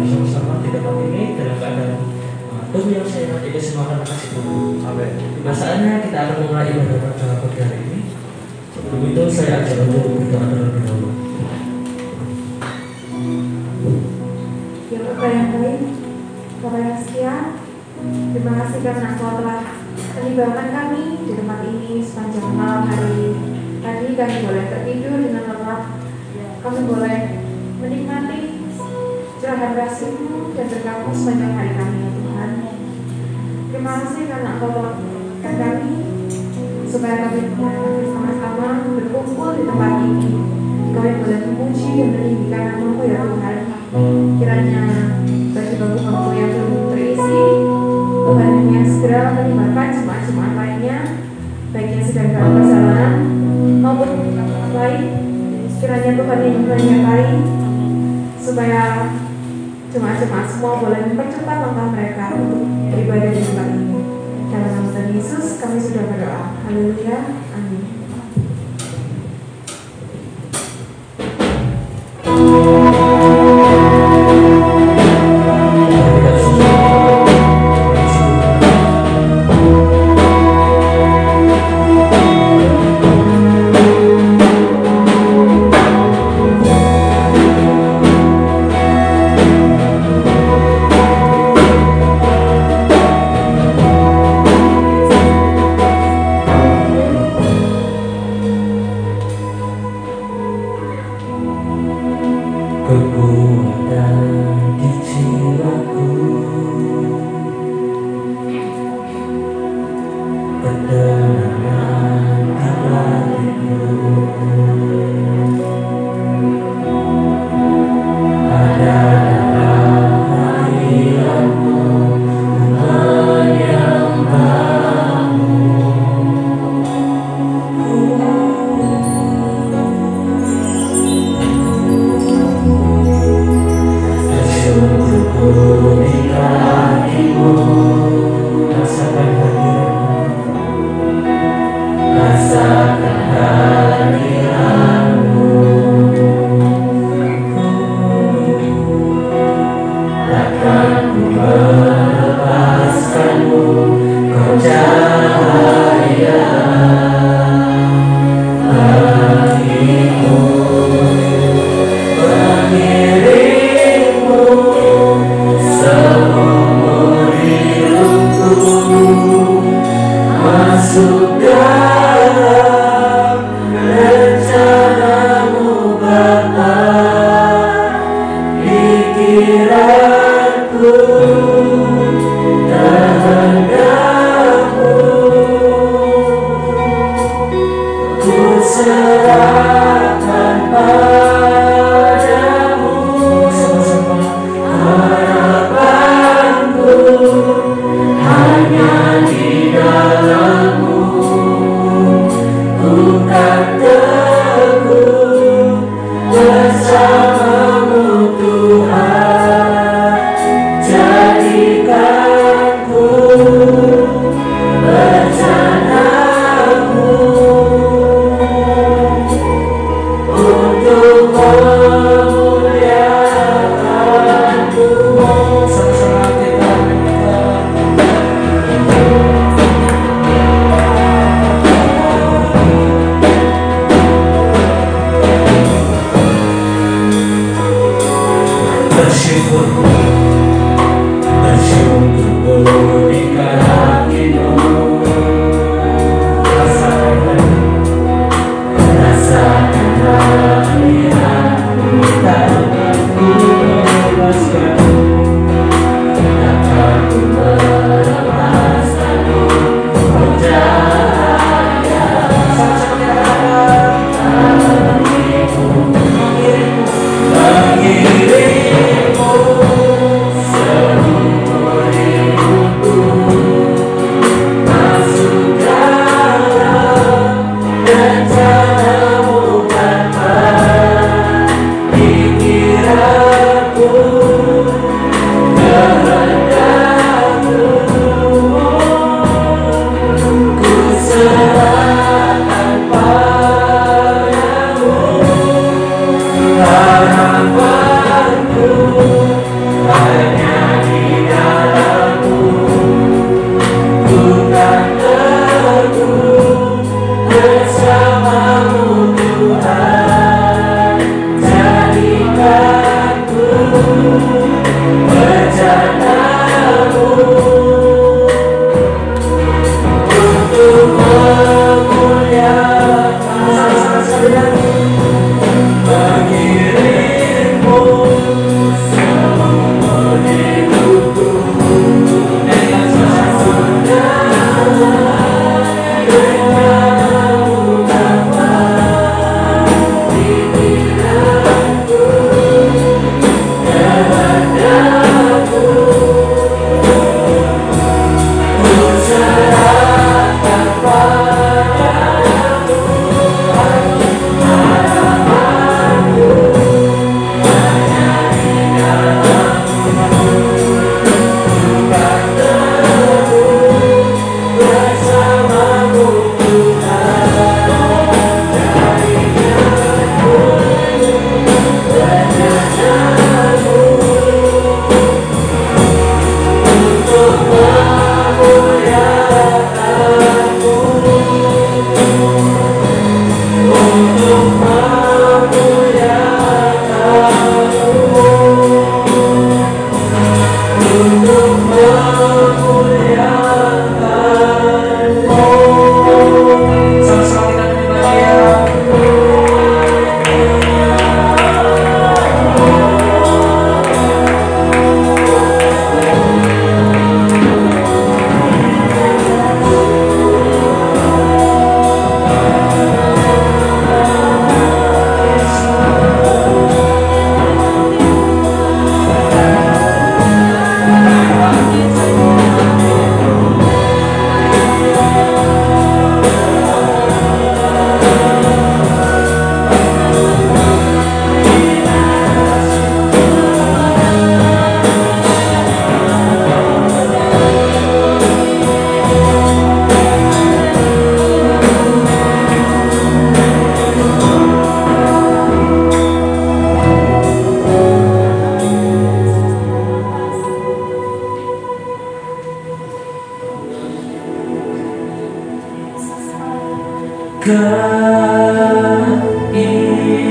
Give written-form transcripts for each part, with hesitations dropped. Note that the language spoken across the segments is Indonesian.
bersama-sama di tempat ini dalam keadaan tubuh yang sehat, itu semua akan kasih tubuh. Masalahnya kita akan mulai ibadah pada pagi hari ini. Sebelum itu saya ajak untuk berdoa terlebih dahulu. Ya Bapak yang baik, Bapak yang setia, terima kasih karena Engkau telah menimbangkan kami di tempat ini sepanjang malam hari. Tadi kami boleh tertidur dengan lelap, kami boleh menikmati curahan kasih-Mu dan berkat-Mu sepanjang hari kami ya Tuhan. Terima kasih karena Engkau telah memberikan kami supaya kami bersama-sama berkumpul di tempat ini. Kami boleh memuji dan meninggikan nama-Mu ya Tuhan. Kiranya baju-baju yang belum terisi, Tuhan yang segera melibatkan jemaat-jemaat lainnya, baik yang sedang dalam perjalanan maupun yang lain. Kiranya Tuhan yang menyertai supaya jemaat-jemaat semua boleh mempercepat langkah mereka untuk beribadah di tempat ini. Dalam nama Tuhan Yesus kami sudah berdoa. Haleluya. Amin.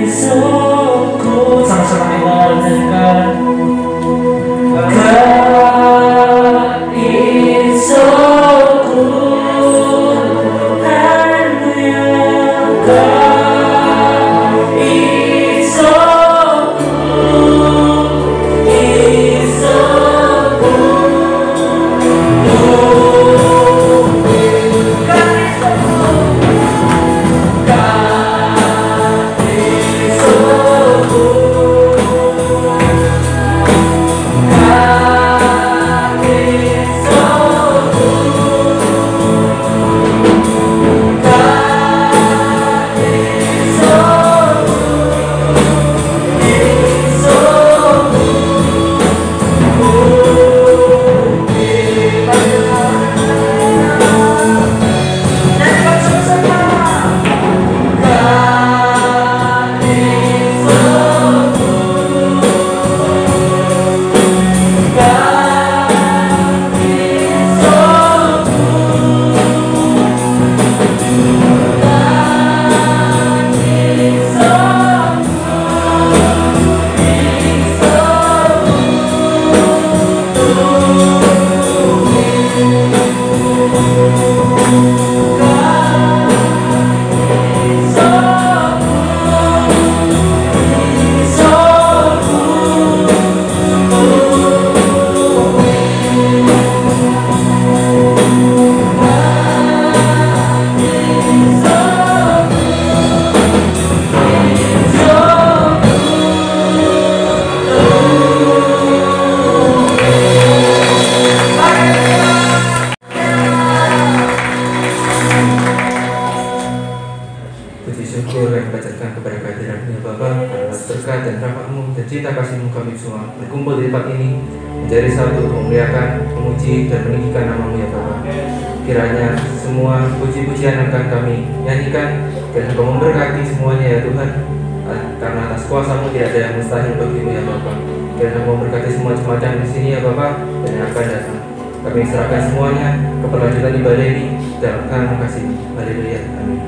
Keisuku sama-sama kita nyanyikan. Keisuku hanya berkat dan rahmat-Mu dan cinta kasih-Mu kami semua berkumpul di tempat ini menjadi satu, memuliakan, memuji dan meninggikan nama-Mu ya Bapa. Kiranya semua puji-pujian akan kami nyanyikan dan Engkau memberkati semuanya ya Tuhan, karena atas kuasa-Mu tidak ada yang mustahil bagi-Mu ya Bapa. Kiranya Engkau memberkati semua jemaat di sini ya Bapa dan yang akan datang. Kami serahkan semuanya keberlanjutan ibadah ini dalam nama kasih. Haleluya. Amin.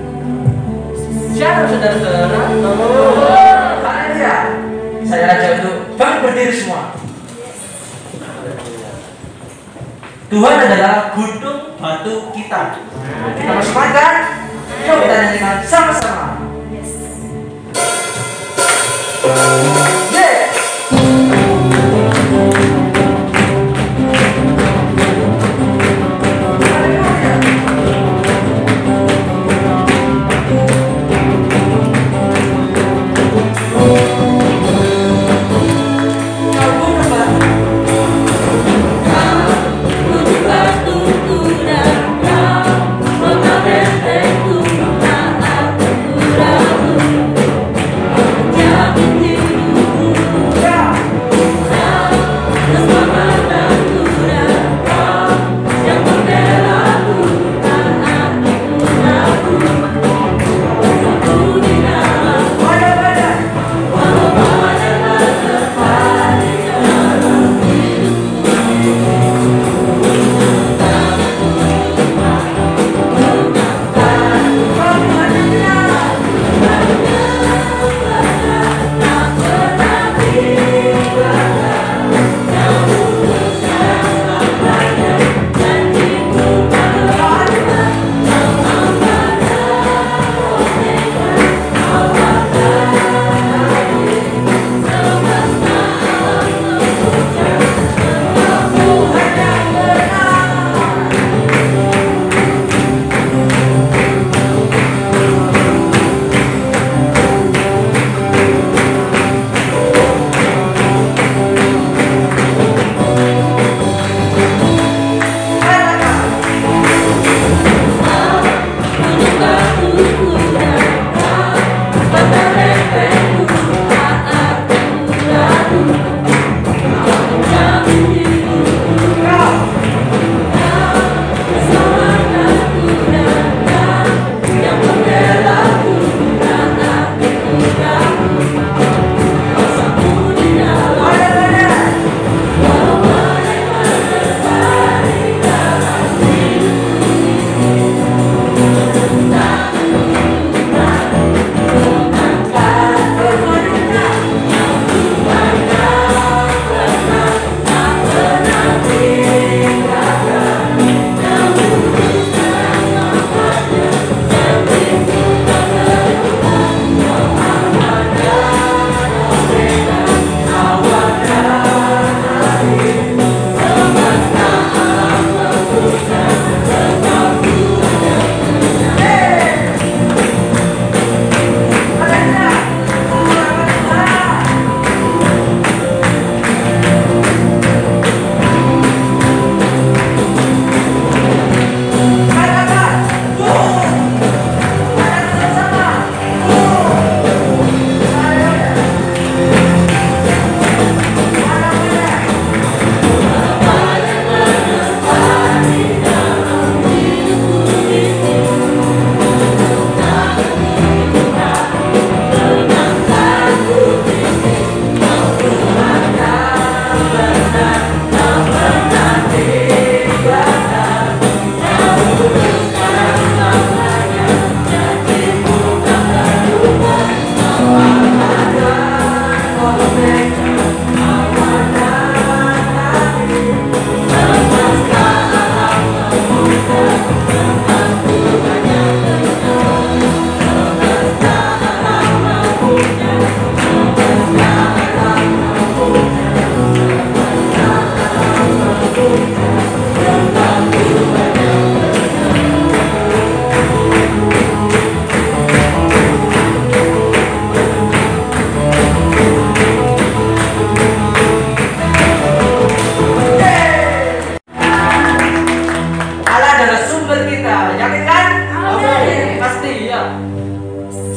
Siapa saudara-saudara? Haleluya. Saya ajak untuk bangkit berdiri semua. Tuhan adalah gunung batu kita. Kita masih makan. Yuk kita nyanyikan sama-sama.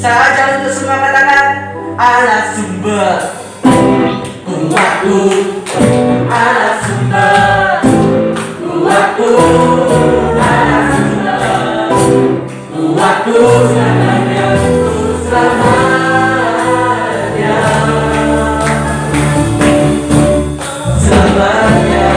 Saya ajak untuk semua katakan Allah sumber kuatku, Allah sumber kuatku, Allah sumber kuatku, selamanya selamanya selamanya.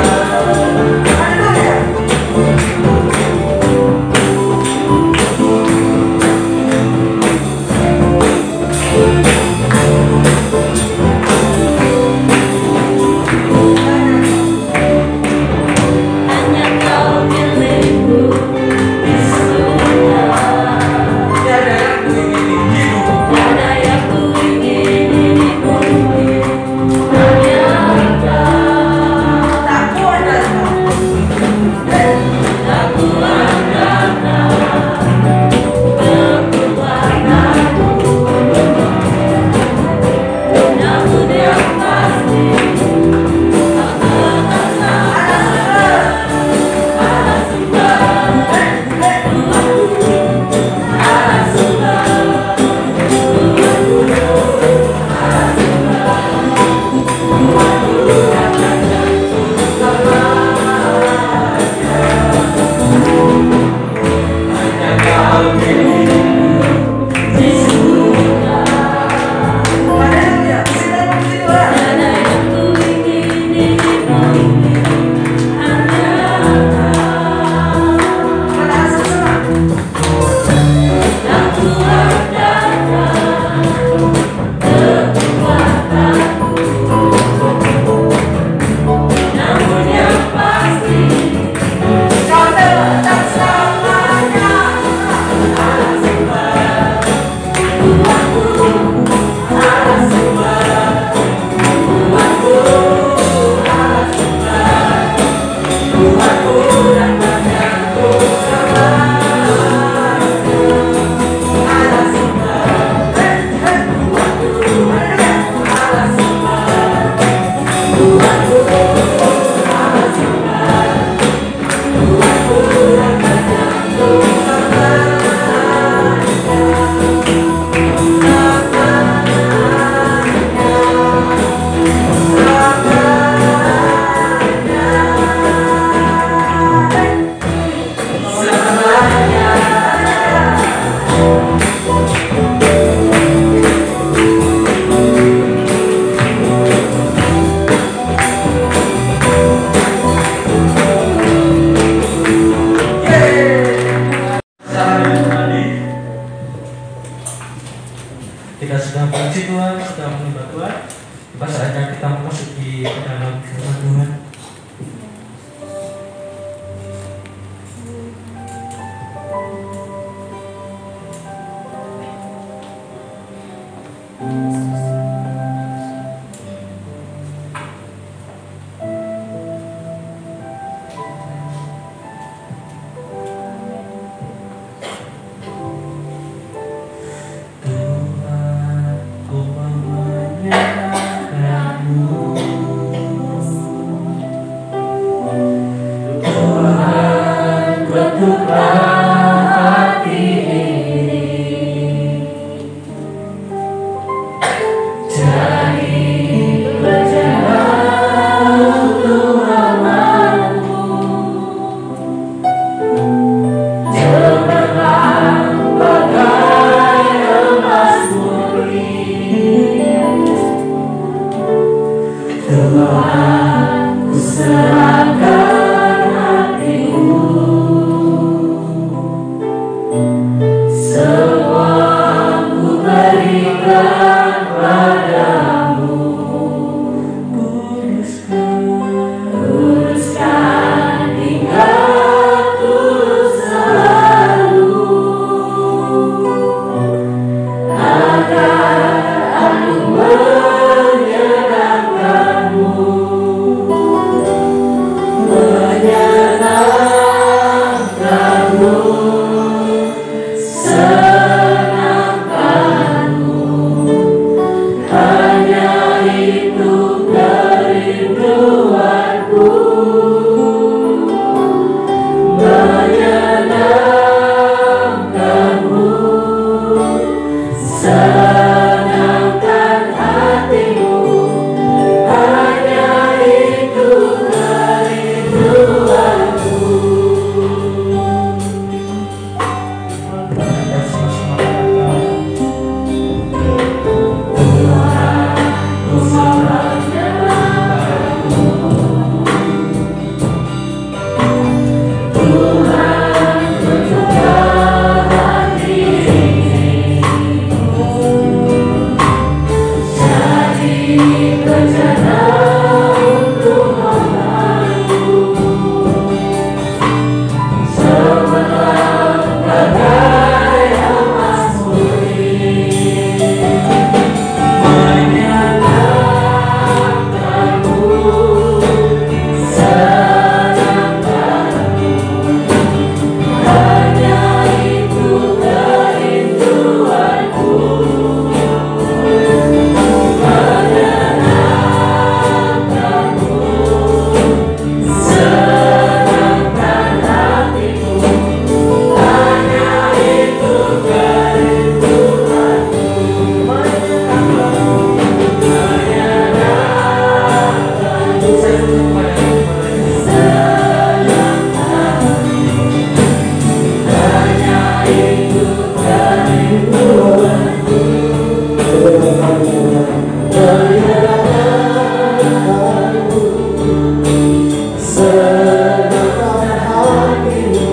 senangkan hatimu,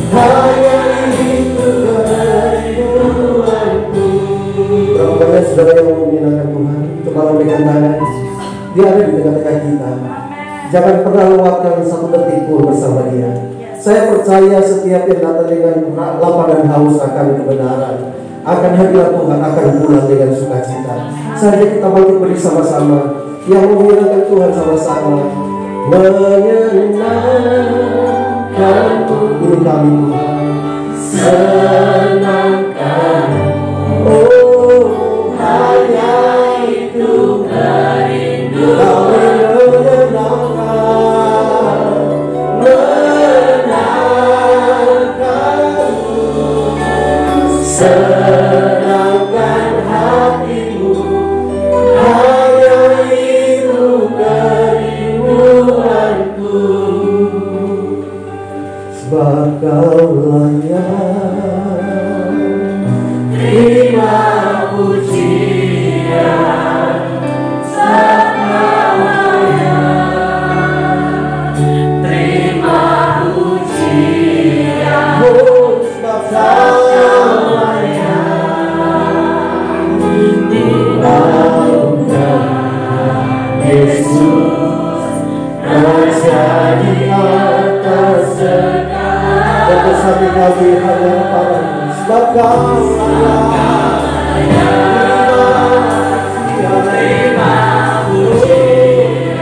hanya itu kerinduanku. Berapa banyak saudara yang menyenangkan Tuhan, coba lambaikan tangan. Dia ada di tengah-tengah kita. Jangan pernah lewatkan satu detik pun bersama Dia. Saya percaya setiap yang datang dengan lapar dan haus akan kebenaran, akan hadir Tuhan, akan pulang dengan sukacita. Saja kita bangkit bersama-sama, yang menyenangkan Tuhan sama-sama. Menyenangkanku, ini kami Tuhan, senangkan. Oh, hanya itu kerindu. Senangkan hatimu, hanya itu kerinduanku. Sebab Kau layak terima pujian, sebab Kau layak terima pujian. Oh, sebab Kau Yesus, Raja di atas segala. Untuk hati kami hanya padamu, sebab Kau layak terima pujian,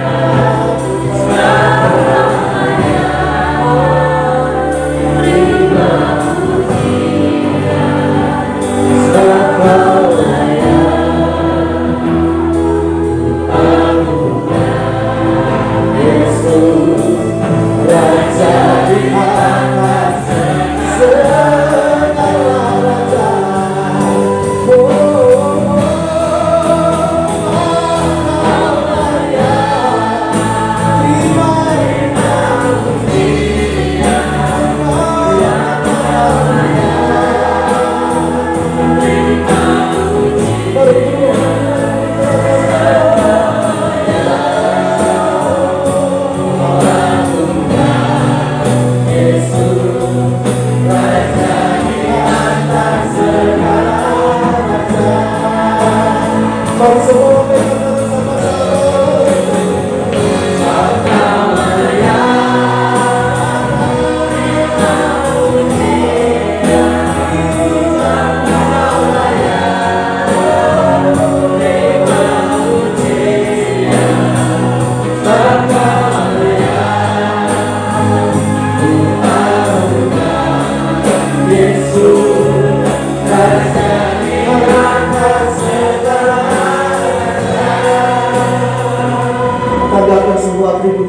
sebab Kau layak terima pujian, sebab Kau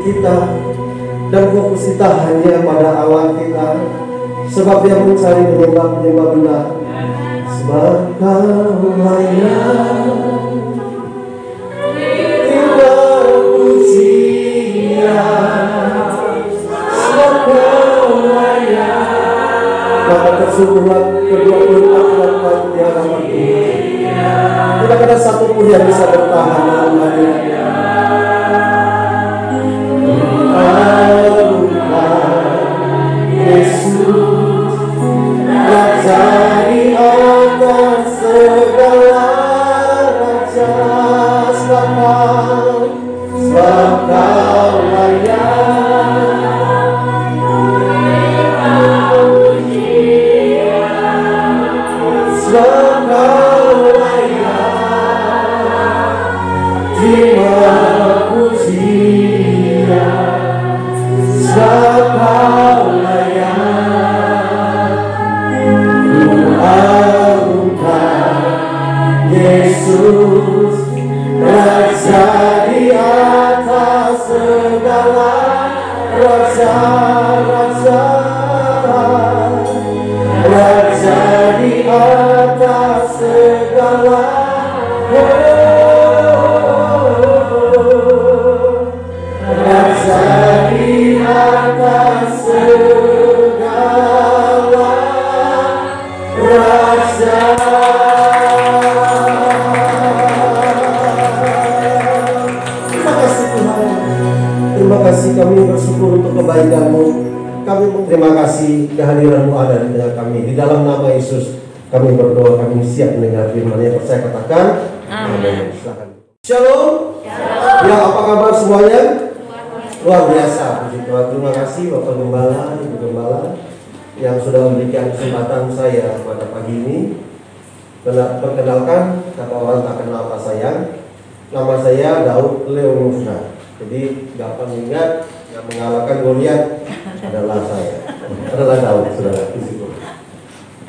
kita dan fokus kita hanya pada Allah kita, sebab Dia mencari penyembah-penyembah benar. Sebab Kau layak terima pujian, sebab Kau layak. Maka tersungguhlah kedua belah aturan di hadapan Tuhan. Tidak ada satupun yang bisa bertahan dalam hadirat-Nya. Yesus, Raja di atas segala raja, sebab Kau layak terima pujian, sebab Kau layak terima pujian, sebab Kau Yesus, Raja di atas segala raja-raja, Raja di atas segala, Raja di atas segala raja. Terima kasih kasih, kami bersyukur untuk kebaikan-Mu. Kami terima kasih kehadiran-Mu ada di tengah kami. Di dalam nama Yesus kami berdoa, kami siap mendengar firman-Nya. Percaya katakan amin. Silakan. Shalom. Ya, apa kabar semuanya? Luar biasa, puji Tuhan. Terima kasih Bapak Gembala, Ibu Gembala yang sudah memberikan kesempatan saya pada pagi ini. Perkenalkan, kata orang tak kenal tak sayang. Nama saya Daud Leonufna. Jadi gampang ingat, yang mengalahkan Goliat adalah saya, adalah Daud, saudara.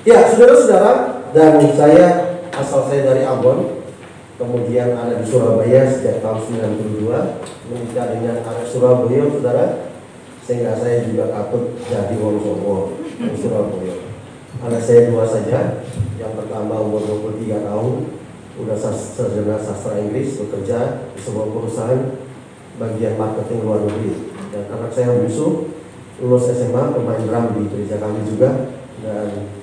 Ya, saudara-saudara, dan saya asal saya dari Ambon, kemudian ada di Surabaya sejak tahun 92, menikah dengan anak Surabaya, saudara, sehingga saya juga takut jadi wong Songo di Surabaya. Anak saya dua saja, yang pertama umur 23 tahun, udah sarjana sastra Inggris, bekerja di sebuah perusahaan bagian marketing luar negeri. Dan anak saya bungsu lulus SMA, pemain drum di gereja kami juga, dan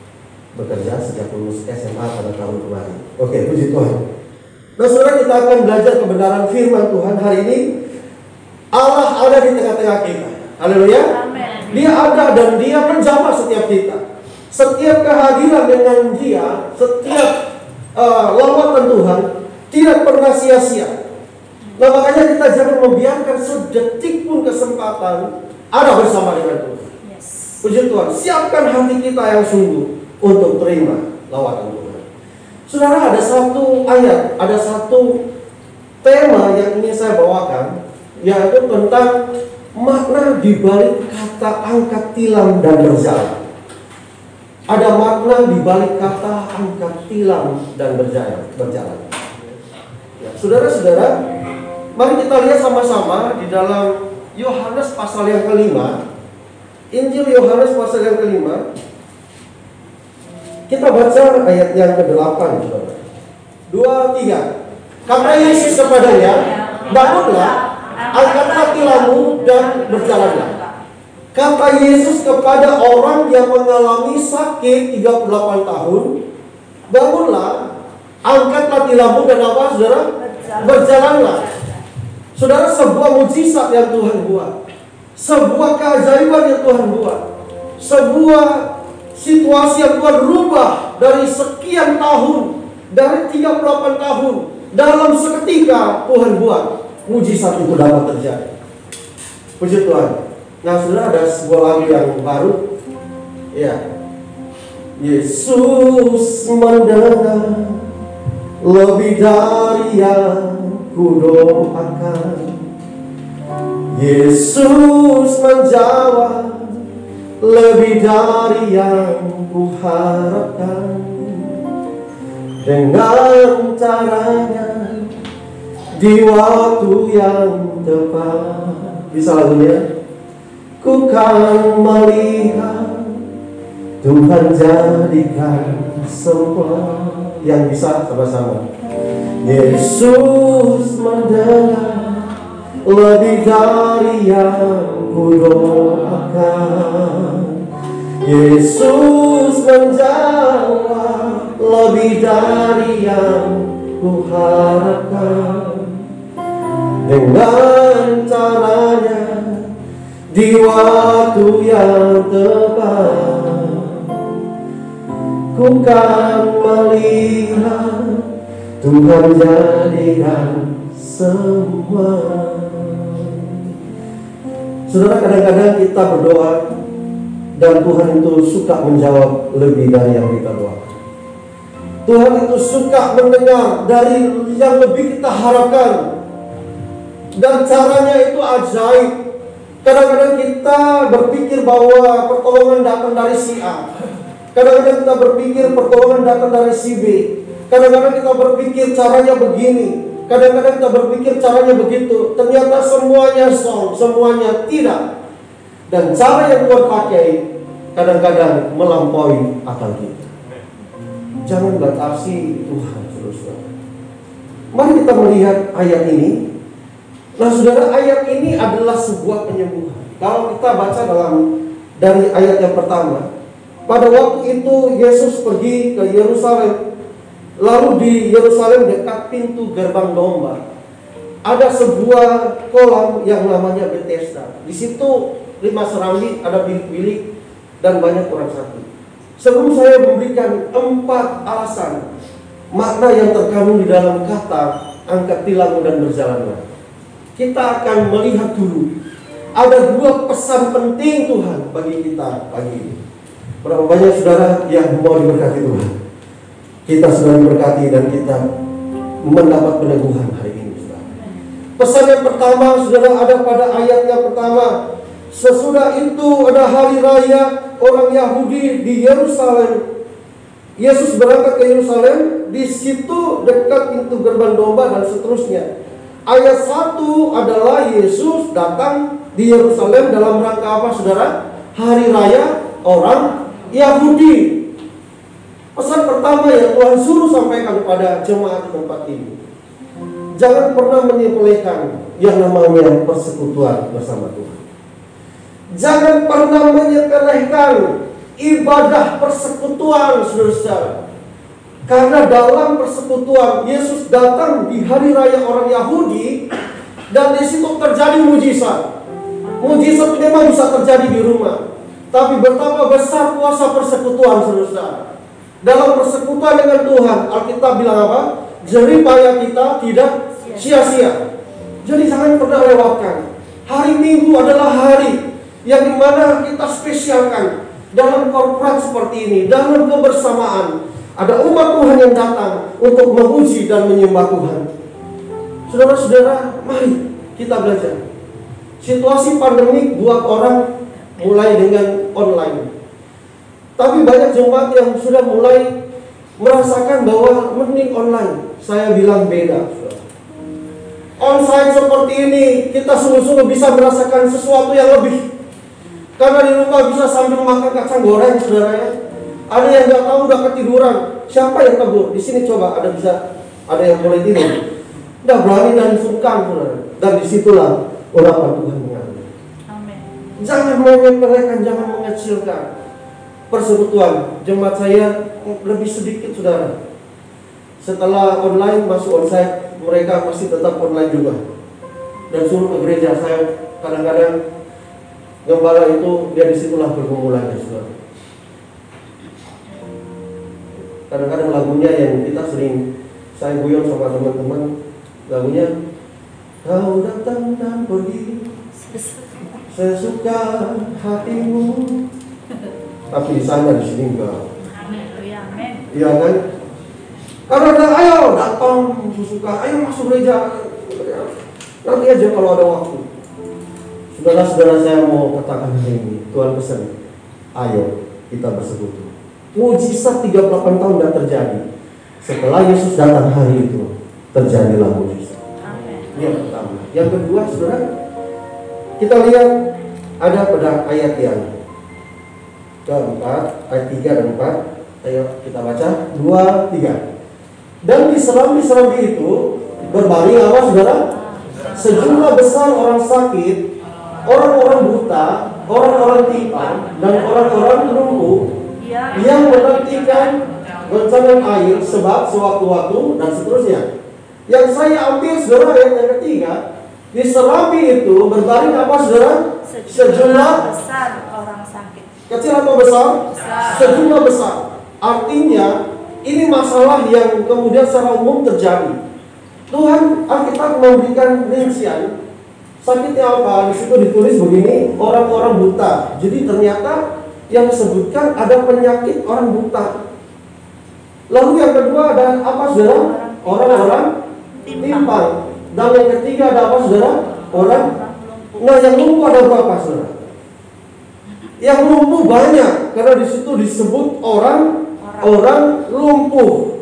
bekerja sejak lulus SMA pada tahun kemarin. Oke, puji Tuhan. Nah, saudara, kita akan belajar kebenaran firman Tuhan hari ini. Allah ada di tengah-tengah kita. Haleluya. Dia ada dan Dia menjamah setiap kita. Setiap kehadiran dengan Dia, setiap lawatan Tuhan tidak pernah sia-sia. Nah, makanya kita jangan membiarkan sedetik pun kesempatan ada bersama dengan Tuhan. Puji Tuhan, siapkan hati kita yang sungguh untuk terima lawatan Tuhan. Saudara, ada satu ayat, ada satu tema yang ingin saya bawakan, yaitu tentang makna dibalik kata angkat tilam dan berjalan. Ada makna dibalik kata angkat tilam dan berjalan. Ya, saudara-saudara, mari kita lihat sama-sama di dalam Yohanes pasal yang kelima. Injil Yohanes pasal yang kelima. Kita baca ayat yang ke-8, saudara. 2-3. Kata Yesus kepadanya, bangunlah, angkatlah tilammu dan berjalanlah. Kata Yesus kepada orang yang mengalami sakit 38 tahun, bangunlah, angkatlah tilammu dan apa, saudara? Berjalanlah. Saudara, sebuah mujizat yang Tuhan buat, sebuah keajaiban yang Tuhan buat, sebuah situasi yang Tuhan rubah dari sekian tahun, dari 38 tahun, dalam seketika Tuhan buat mujizat itu dapat terjadi. Puji Tuhan. Nah, sudah ada sebuah lagu yang baru. Ya. Yesus mendengar lebih dari yang kudoakan. Yesus menjawab lebih dari yang kuharapkan. Dengan caranya di waktu yang tepat. Bisa lagunya? Ku kan melihat Tuhan jadikan semua. Yang bisa sama-sama. Yesus mendengar lebih dari yang kudoakan. Yesus menjawab lebih dari yang kuharapkan. Dengan caranya di waktu yang tepat, ku kan melihat Tuhan jadikan semua. Saudara, kadang-kadang kita berdoa dan Tuhan itu suka menjawab lebih dari yang kita doakan. Tuhan itu suka mendengar dari yang lebih kita harapkan. Dan caranya itu ajaib. Kadang-kadang kita berpikir bahwa pertolongan datang dari si A. Kadang-kadang kita berpikir pertolongan datang dari si B. Kadang-kadang kita berpikir caranya begini. Kadang-kadang kita berpikir caranya begitu. Ternyata semuanya semuanya tidak. Dan cara yang Tuhan pakai kadang-kadang melampaui akal kita. Jangan batasi Tuhan, saudara. Mari kita melihat ayat ini. Nah, saudara, ayat ini adalah sebuah penyembuhan. Kalau kita baca dari ayat yang pertama, pada waktu itu Yesus pergi ke Yerusalem. Lalu di Yerusalem dekat pintu gerbang domba, ada sebuah kolam yang namanya Bethesda. Di situ 5 serambi, ada bilik-bilik dan banyak orang sakit. Sebelum saya memberikan 4 alasan makna yang terkandung di dalam kata angkat tilammu dan berjalanlah, kita akan melihat dulu ada 2 pesan penting Tuhan bagi kita pagi ini. Berapa banyak saudara yang mau diberkati Tuhan? Kita sudah diberkati dan kita mendapat peneguhan hari ini, saudara. Pesan yang pertama, saudara, ada pada ayat yang pertama. Sesudah itu ada hari raya orang Yahudi di Yerusalem. Yesus berangkat ke Yerusalem, di situ dekat pintu gerbang domba dan seterusnya. Ayat 1 adalah Yesus datang di Yerusalem dalam rangka apa, saudara? Hari raya orang Yahudi. Pesan pertama yang Tuhan suruh sampaikan kepada jemaat di tempat ini, jangan pernah menyepelekan yang namanya persekutuan bersama Tuhan. Jangan pernah menyepelekan ibadah persekutuan, saudara. Karena dalam persekutuan Yesus datang di hari raya orang Yahudi, dan di situ terjadi mujizat. Mujizat memang bisa terjadi di rumah, tapi betapa besar kuasa persekutuan, saudara. Dalam persekutuan dengan Tuhan, Alkitab bilang apa? Jerih payah kita tidak sia-sia. Jadi jangan pernah lewatkan. Hari Minggu adalah hari yang dimana kita spesialkan dalam korporat seperti ini, dalam kebersamaan. Ada umat Tuhan yang datang untuk memuji dan menyembah Tuhan. Saudara-saudara, mari kita belajar. Situasi pandemik buat orang mulai dengan online. Tapi banyak jemaat yang sudah mulai merasakan bahwa mending online. Saya bilang beda, saudara. Onsite seperti ini, kita sungguh-sungguh bisa merasakan sesuatu yang lebih. Karena di rumah bisa sambil makan kacang goreng, saudara ya. Ada yang nggak tahu udah ketiduran. Siapa yang tegur? Di sini coba ada yang boleh tidur. Udah berani dan sungkan, saudara. Dan disitulah urapan Tuhan mengalir. Amin. Jangan menyepelekan, jangan mengecilkan persekutuan. Jemaat saya lebih sedikit, saudara. Setelah online masuk onsite, mereka masih tetap online juga. Dan suruh ke gereja. Saya kadang-kadang gembala itu dia disitulah pergumulannya, saudara. Kadang-kadang lagunya yang kita sering saya guyon sama teman-teman, lagunya kau datang dan pergi sesuka hatimu. Tapi di sana di sini enggak. Amin. Iya kan? Karena ayo datang sesuka, ayo masuk gereja. Nanti aja kalau ada waktu. Saudara-saudara, saya mau katakan hari ini, Tuhan pesan, ayo kita bersekutu. Mujizat 38 tahun tidak terjadi. Setelah Yesus datang hari itu, terjadilah mujizat. Amin. Yang pertama. Yang kedua, saudara, kita lihat ada pada ayat yang keempat, ayat 3 dan 4. Ayo kita baca 2, 3. Dan di serambi-serambi itu berbaring apa, saudara? Sejumlah besar orang sakit, orang-orang buta, orang-orang timpang, dan orang-orang lumpuh yang menantikan goncangan air sebab sewaktu-waktu dan seterusnya. Yang saya ambil, saudara, ayat yang ketiga, di serambi itu berbaring apa, saudara? Sejumlah besar orang sakit. kecil atau besar? Besar. Sejumlah besar. Artinya ini masalah yang kemudian secara umum terjadi. Tuhan Alkitab memberikan rincian sakitnya apa. Di situ ditulis begini, orang-orang buta. Jadi ternyata yang disebutkan ada penyakit orang buta. Lalu yang kedua ada apa, saudara? Orang-orang timpang. Dan yang ketiga ada apa, saudara? Orang. Nah, yang lumpuh ada berapa, saudara? Yang lumpuh banyak karena di situ disebut orang lumpuh.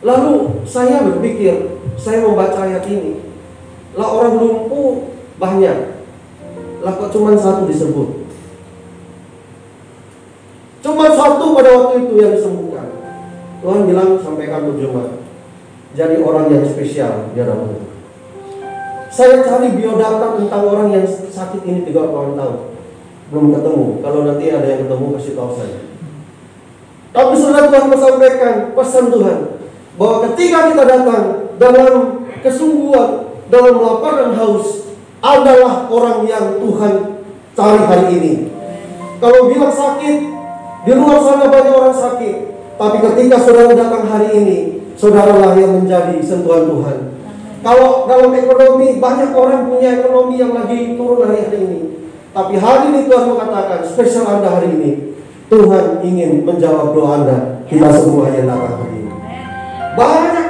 Lalu saya berpikir, saya membaca ayat ini, lah orang lumpuh banyak, lah kok cuma satu disebut? Cuma satu pada waktu itu yang disembuhkan. Tuhan bilang sampaikan untuk jemaat, jadi orang yang spesial di dalam Tuhan. Saya cari biodata tentang orang yang sakit ini 38 tahun, belum ketemu. Kalau nanti ada yang ketemu kasih tahu saya. Tapi sudah Tuhan menyampaikan pesan Tuhan bahwa ketika kita datang dalam kesungguhan, dalam lapar dan haus adalah orang yang Tuhan cari hari ini. Kalau bilang sakit, di luar sana banyak orang sakit, tapi ketika saudara datang hari ini, saudaralah yang menjadi sentuhan Tuhan. Kalau dalam ekonomi, banyak orang punya ekonomi yang lagi turun hari ini, tapi hari ini Tuhan mengatakan, spesial Anda hari ini, Tuhan ingin menjawab doa Anda. Kita semua yang datang hari ini. Banyak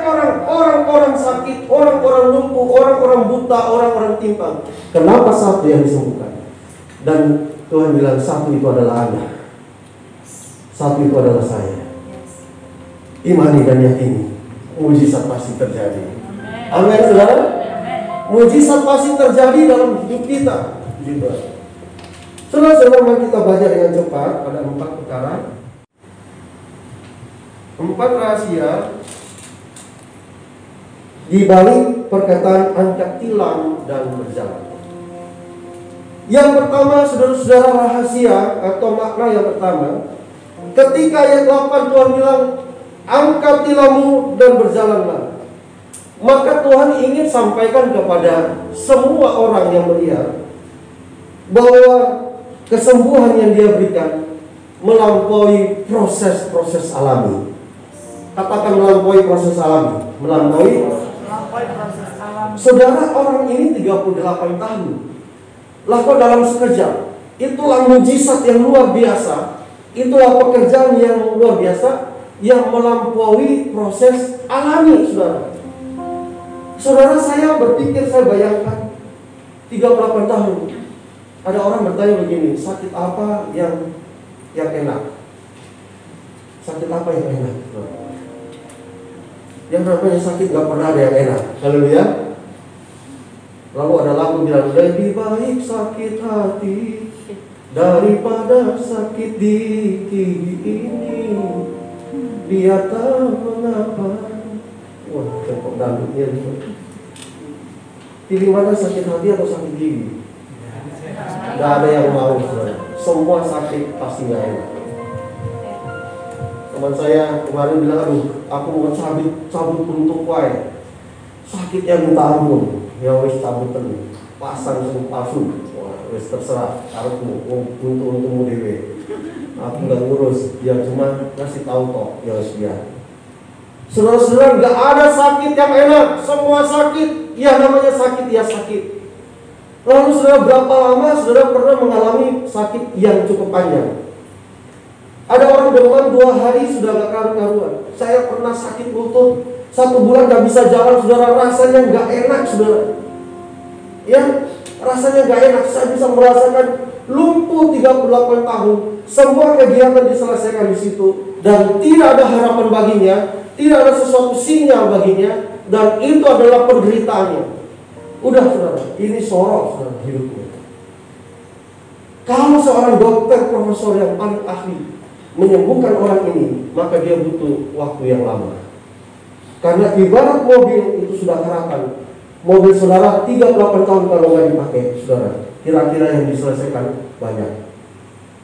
orang-orang sakit, orang-orang lumpuh, orang-orang buta, orang-orang timpang. Kenapa satu yang disembuhkan? Dan Tuhan bilang satu itu adalah Anda, satu itu adalah saya. Imani dan yakini, mujizat pasti terjadi. Amin, saudara. Mujizat pasti terjadi dalam hidup kita juga. Saudara-saudara, mari kita baca dengan cepat pada 4 perkara, 4 rahasia di balik perkataan angkat tilam dan berjalan. Yang pertama, saudara-saudara, rahasia atau makna yang pertama, ketika ayat 8 Tuhan bilang, angkat tilammu dan berjalanlah. Maka Tuhan ingin sampaikan kepada semua orang yang melihat bahwa kesembuhan yang Dia berikan melampaui proses-proses alami. Katakan melampaui proses alami. Melampaui proses alami. Saudara, orang ini 38 tahun. Lakukan dalam sekejap. Itulah mujizat yang luar biasa. Itulah pekerjaan yang luar biasa yang melampaui proses alami, saudara. Saudara, saya berpikir, saya bayangkan 38 tahun. Ada orang bertanya begini, sakit apa yang enak? Sakit apa yang enak? Yang namanya sakit gak pernah ada yang enak. Haleluya. Lalu ada lagu bilang, lebih baik sakit hati daripada sakit di gigi ini. Dia tahu mengapa. Wah, kok dangdutnya ini. Pilih mana, sakit hati atau sakit gigi? Gak ada yang mau, saudara. Semua sakit pasti gak enak. Teman saya kemarin bilang, aduh, aku mau cabut untuk wae. Sakitnya minta ampun. Ya wis cabutan, pasang sing palsu. Wah, wis terserah karepmu, untung-untungmu dhewe. Aku gak ngurus, dia cuma ngasih tahu kok, ya wis biar. Saudara-saudara, gak ada sakit yang enak, semua sakit. Ya namanya sakit, ya sakit. Lalu saudara, berapa lama saudara pernah mengalami sakit yang cukup panjang? Ada orang demam 2 hari sudah gak karu-karuan. Saya pernah sakit lutut 1 bulan gak bisa jalan, saudara. Rasanya gak enak, saudara. Ya, rasanya gak enak. Saya bisa merasakan lumpuh 38 tahun. Semua kegiatan diselesaikan di situ, dan tidak ada harapan baginya, tidak ada sesuatu sinyal baginya, dan itu adalah penderitaannya. Udah, saudara, ini sorok, saudara, hidupnya. Kalau seorang dokter profesor yang paling ahli menyembuhkan orang ini, maka dia butuh waktu yang lama. Karena ibarat mobil itu sudah keratan. Mobil saudara 38 tahun kalau nggak dipakai, saudara, kira-kira yang diselesaikan banyak.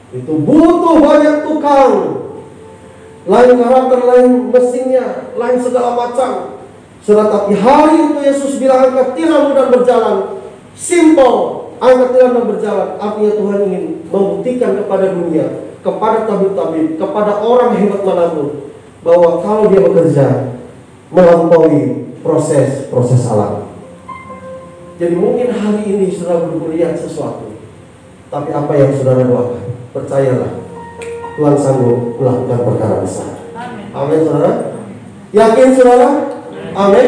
Itu butuh banyak tukang, lain karakter, lain mesinnya, lain segala macam. Saudara, tapi hari itu Yesus bilang angkat tilammu dan berjalan. Simple, angkat tilam dan berjalan. Artinya Tuhan ingin membuktikan kepada dunia, kepada tabib-tabib, kepada orang hebat manapun, bahwa kalau dia bekerja melampaui proses alam. Jadi mungkin hari ini saudara belum melihat sesuatu, tapi apa yang saudara doakan, percayalah Tuhan sanggup melakukan perkara besar. Amin, saudara. Yakin, saudara? Amin.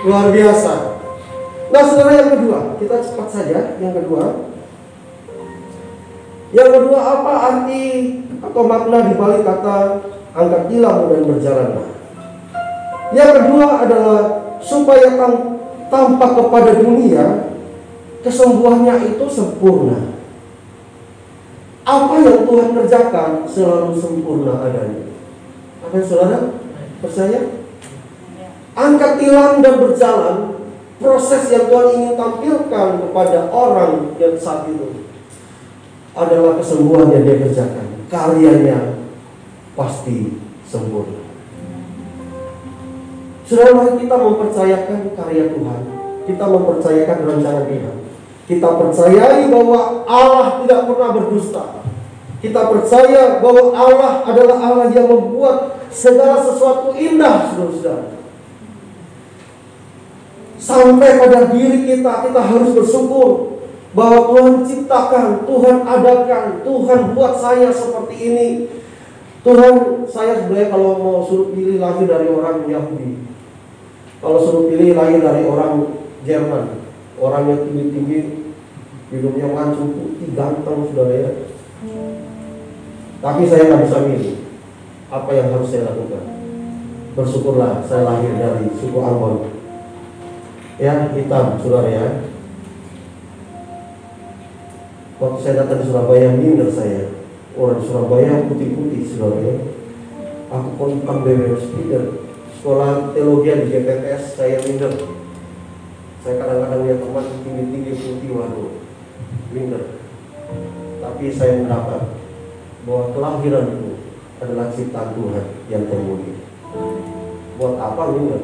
Luar biasa. Nah, saudara, yang kedua, kita cepat saja. Yang kedua, apa arti atau makna di balik kata angkat tilammu dan berjalanlah? Yang kedua adalah supaya tampak kepada dunia kesembuhannya itu sempurna. Apa yang Tuhan kerjakan selalu sempurna adanya. Apa saudara? Percaya? Angkat tilam dan berjalan, proses yang Tuhan ingin tampilkan kepada orang yang saat itu adalah kesembuhan yang dia kerjakan. Karyanya pasti sempurna. Saudara, mari kita mempercayakan karya Tuhan kita mempercayakan rancangan Dia. Kita percayai bahwa Allah tidak pernah berdusta. Kita percaya bahwa Allah adalah Allah yang membuat segala sesuatu indah, saudara-saudara. Sampai pada diri kita harus bersyukur bahwa Tuhan ciptakan, Tuhan adakan, Tuhan buat saya seperti ini. Tuhan, saya sebenarnya kalau mau suruh pilih lahir dari orang Yahudi, kalau suruh pilih lahir dari orang Jerman, orangnya tinggi-tinggi, hidungnya mancung putih, ganteng, saudara ya. Tapi saya nggak bisa milih apa yang harus saya lakukan. Bersyukurlah saya lahir dari suku Ambon, ya, hitam, saudara ya. Waktu saya datang di Surabaya, minder saya. Orang Surabaya putih-putih, saudara ya. Aku kontak dari speaker sekolah teologi di GPTS, saya minder. Saya kadang-kadang lihat teman tinggi-tinggi putih, waduh, minder. Tapi saya mendapat bahwa kelahiran itu adalah ciptaan Tuhan yang termulia. Buat apa minder?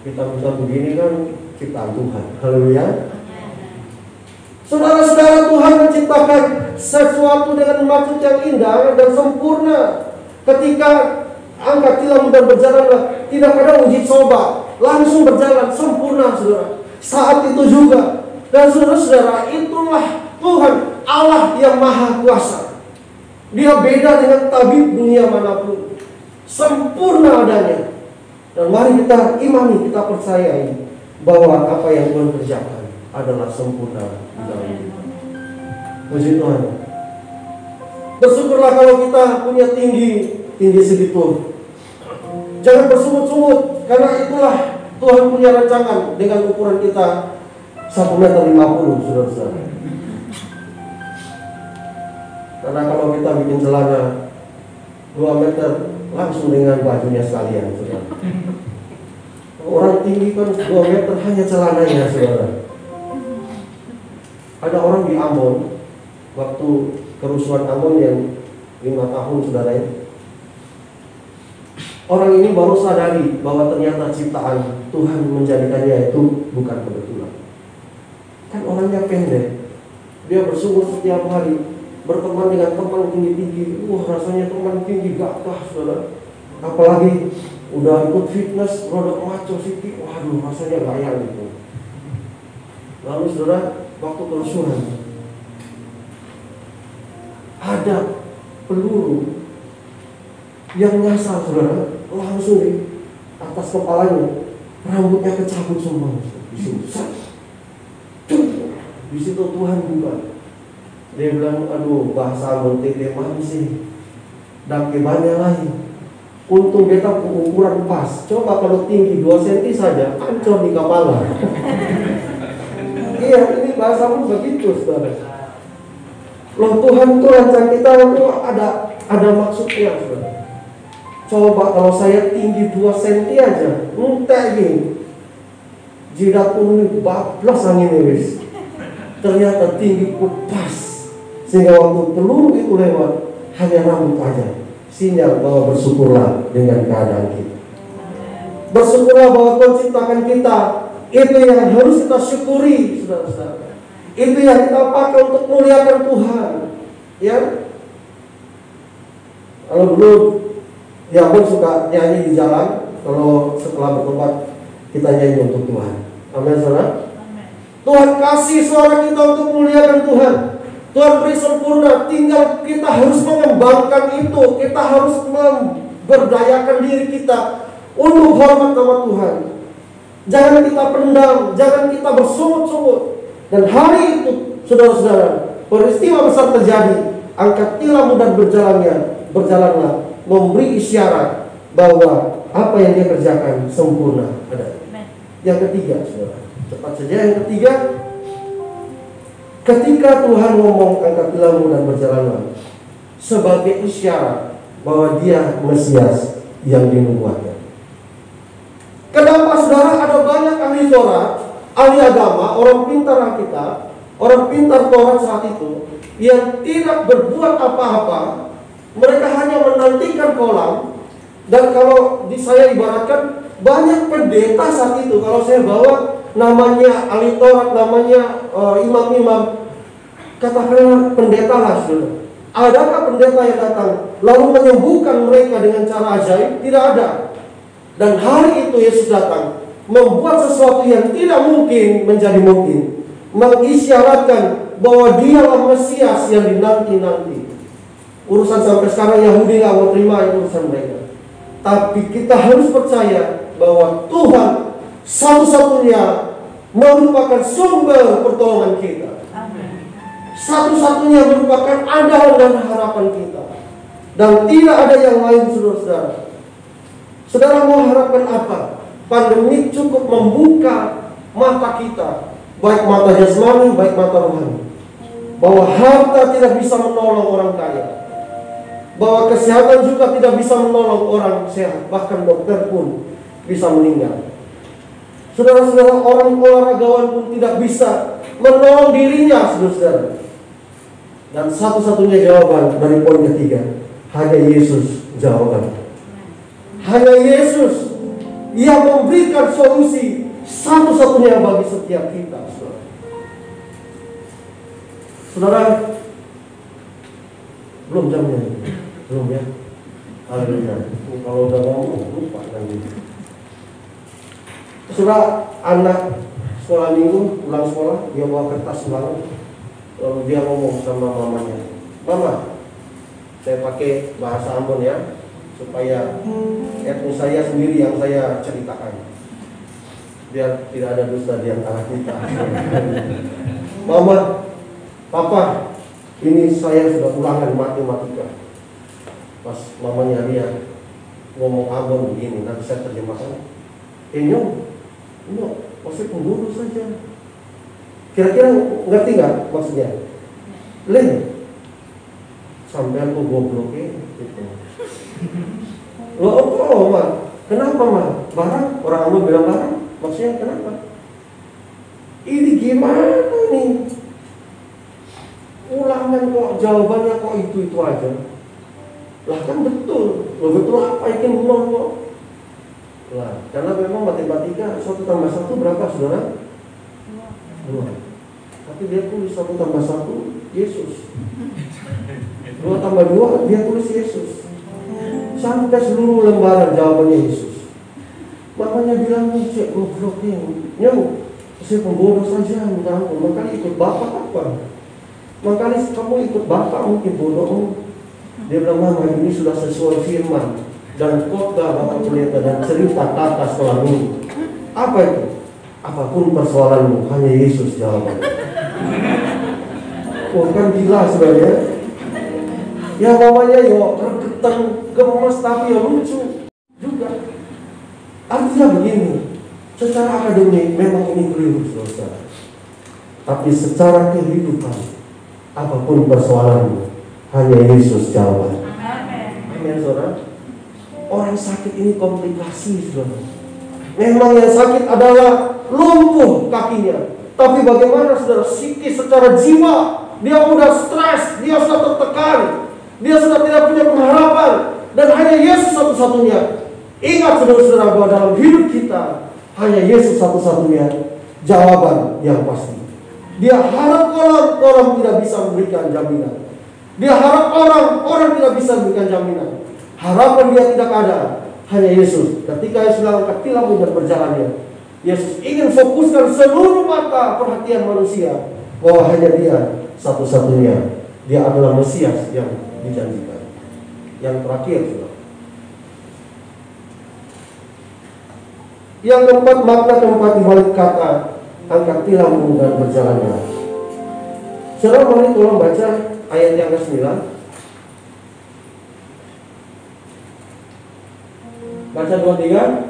Kita bisa begini kan ciptaan Tuhan. Haleluya. Saudara-saudara, Tuhan menciptakan sesuatu dengan maksud yang indah dan sempurna. Ketika angkat tilam dan berjalanlah, tidak ada uji coba, langsung berjalan sempurna, saudara. Saat itu juga, dan saudara-saudara, itulah Tuhan Allah yang maha kuasa. Dia beda dengan tabib dunia manapun, sempurna adanya. Dan mari kita imani, kita percayai bahwa apa yang Tuhan kerjakan adalah sempurna di dalam kita. Puji Tuhan. Bersyukurlah kalau kita punya tinggi segitu. Jangan bersungut-sungut, karena itulah Tuhan punya rancangan dengan ukuran kita 1,50 meter, saudara-saudara. Karena kalau kita bikin celana 2 meter, langsung dengan bajunya sekalian, saudara. Orang tinggi kan 2 meter hanya celananya, saudara. Ada orang di Ambon, waktu kerusuhan Ambon yang 5 tahun, saudara ya. Orang ini baru sadari bahwa ternyata ciptaan Tuhan menjadikannya itu bukan kebetulan. Kan orangnya pendek, dia bersyukur setiap hari, berteman dengan teman tinggi-tinggi. Rasanya teman tinggi gagah, saudara. Apalagi udah ikut fitness, produk maco siti, waduh rasanya gaya gitu. Lalu saudara, waktu kerusuhan ada peluru yang nyasar, saudara, langsung di atas kepalanya, rambutnya kecabut semua. Di situ Tuhan buka. Dia bilang, aduh, bahasa tete manis sih, dake banyak lagi. Untung beta ukuran pas. Coba kalau tinggi 2 cm saja, hancur di kepala. Iya, ini bahasa pun begitu, saudara. Loh, Tuhan itu rancang kita itu ada maksudnya, saudara. Coba kalau saya tinggi 2 cm aja, entek gini, jidat pun ini bablas angin wis. Ternyata tinggi pun pas, sehingga waktu peluru itu lewat, hanya rambut aja. Sinyal bahwa bersyukurlah dengan keadaan kita. Bersyukurlah bahwa Tuhan ciptakan kita. Itu yang harus kita syukuri, saudara-saudara. Itu yang kita pakai untuk muliakan Tuhan. Ya, kalau dulu ya pun suka nyanyi di jalan, kalau setelah bertobat kita nyanyi untuk Tuhan. Amin, saudara. Tuhan kasih suara kita untuk muliakan Tuhan. Tuhan beri sempurna, tinggal kita harus mengembangkan itu. Kita harus memberdayakan diri kita untuk hormat nama Tuhan. Jangan kita pendam, jangan kita bersungut-sungut. Dan hari itu, saudara-saudara, peristiwa besar terjadi. Angkat tilam dan berjalanlah, memberi isyarat bahwa apa yang dia kerjakan sempurna. Ada. Yang ketiga, saudara, cepat saja. Yang ketiga, ketika Tuhan ngomong angkat tilammu dan berjalanlah, sebagai isyarat bahwa dia Mesias yang dinubuatkan. Kenapa, saudara, ada banyak ahli Taurat, ahli agama, orang pintar Alkitab, orang pintar Taurat saat itu, yang tidak berbuat apa-apa. Mereka hanya menantikan kolam. Dan kalau saya ibaratkan, banyak pendeta saat itu. Kalau saya bawa namanya ahli Taurat, namanya imam-imam, katakanlah pendeta lah saudara. Adakah pendeta yang datang lalu menyembuhkan mereka dengan cara ajaib? Tidak ada. Dan hari itu Yesus datang membuat sesuatu yang tidak mungkin menjadi mungkin, mengisyaratkan bahwa dialah Mesias yang dinanti-nanti. Urusan sampai sekarang Yahudi nggak mau terima, itu urusan mereka. Tapi kita harus percaya bahwa Tuhan satu-satunya merupakan sumber pertolongan kita. Satu-satunya merupakan andalan dan harapan kita. Dan tidak ada yang lain, saudara-saudara. Saudara mau harapkan apa? Pandemi cukup membuka mata kita, baik mata jasmani, baik mata rohani, bahwa harta tidak bisa menolong orang kaya, bahwa kesehatan juga tidak bisa menolong orang sehat, bahkan dokter pun bisa meninggal. Saudara-saudara, orang olahragawan pun tidak bisa menolong dirinya, saudara-saudara. Dan satu-satunya jawaban dari poin ketiga, hanya Yesus jawaban. Hanya Yesus yang memberikan solusi satu-satunya bagi setiap kita, saudara. Saudara, belum jamnya ini? Belum ya? Haleluya. Kalau udah ngomong lupa nanti. Saudara, anak sekolah minggu pulang sekolah, dia bawa kertas ulangan, lalu dia ngomong sama mamanya, "Mama, saya pakai bahasa Ambon ya, supaya etnis saya sendiri yang saya ceritakan, biar tidak ada dusta di antara kita." "Mama, Papa, ini saya sudah ulangan matematika." Pas mamanya dia ngomong Ambon begini, nanti saya terjemahkan. Nyong, maksud pembunuh saja. Kira-kira ngerti nggak maksudnya? Sampai aku goblok gitu. Loh, Ma? Kenapa, Ma? Barang? Orang Ambon bilang barang? Maksudnya kenapa? Ini gimana nih? Ulangan kok, jawabannya kok itu aja. Lah kan betul. Loh betul apa? Ikan belum kok. Lah, karena memang matematika 1 tambah 1 berapa, saudara? 2. Tapi dia tulis 1 tambah 1 Yesus. 2 tambah 2 dia tulis Yesus. Sampai seluruh lembaran jawabannya Yesus. Makanya bilang, "Cek gobloknya, nyong, saya pembodoh saja, minta ampun. Makanya ikut bapak apa? Makanya kamu ikut bapak mungkin bodoh." Dia bilang, "Mama, ini sudah sesuai firman dan khotbah Bapak Pendeta dan cerita tata sekolah minggu." Apa itu? Apapun persoalanmu, hanya Yesus jawabannya. Oh, kan gila sebenarnya. Ya mamanya yo regetan, gemes, tapi ya lucu juga. Artinya begini, secara akademik memang ini keliru, saudara. Tapi secara kehidupan, apapun persoalanmu, hanya Yesus jawaban. Amin, saudara. Orang sakit ini komplikasi, saudara. Memang yang sakit adalah lumpuh kakinya, tapi bagaimana, saudara, psikis secara jiwa, dia sudah stres, dia sudah tertekan, dia sudah tidak punya pengharapan, dan hanya Yesus satu-satunya. Ingat, saudara-saudara, bahwa dalam hidup kita hanya Yesus satu-satunya jawaban yang pasti. Dia harap orang tidak bisa memberikan jaminan. Dia harap orang tidak bisa memberikan jaminan. Harapan dia tidak ada, hanya Yesus. Ketika Yesus angkat tilammu dan berjalannya, Yesus ingin fokuskan seluruh mata perhatian manusia bahwa hanya dia satu-satunya. Dia adalah Mesias yang dijanjikan. Yang terakhir, saudara. Yang keempat, makna keempat dibalik kata angkat tilammu dan berjalannya. Saudara, mari tolong baca ayat yang ke-9. Baca 2-3.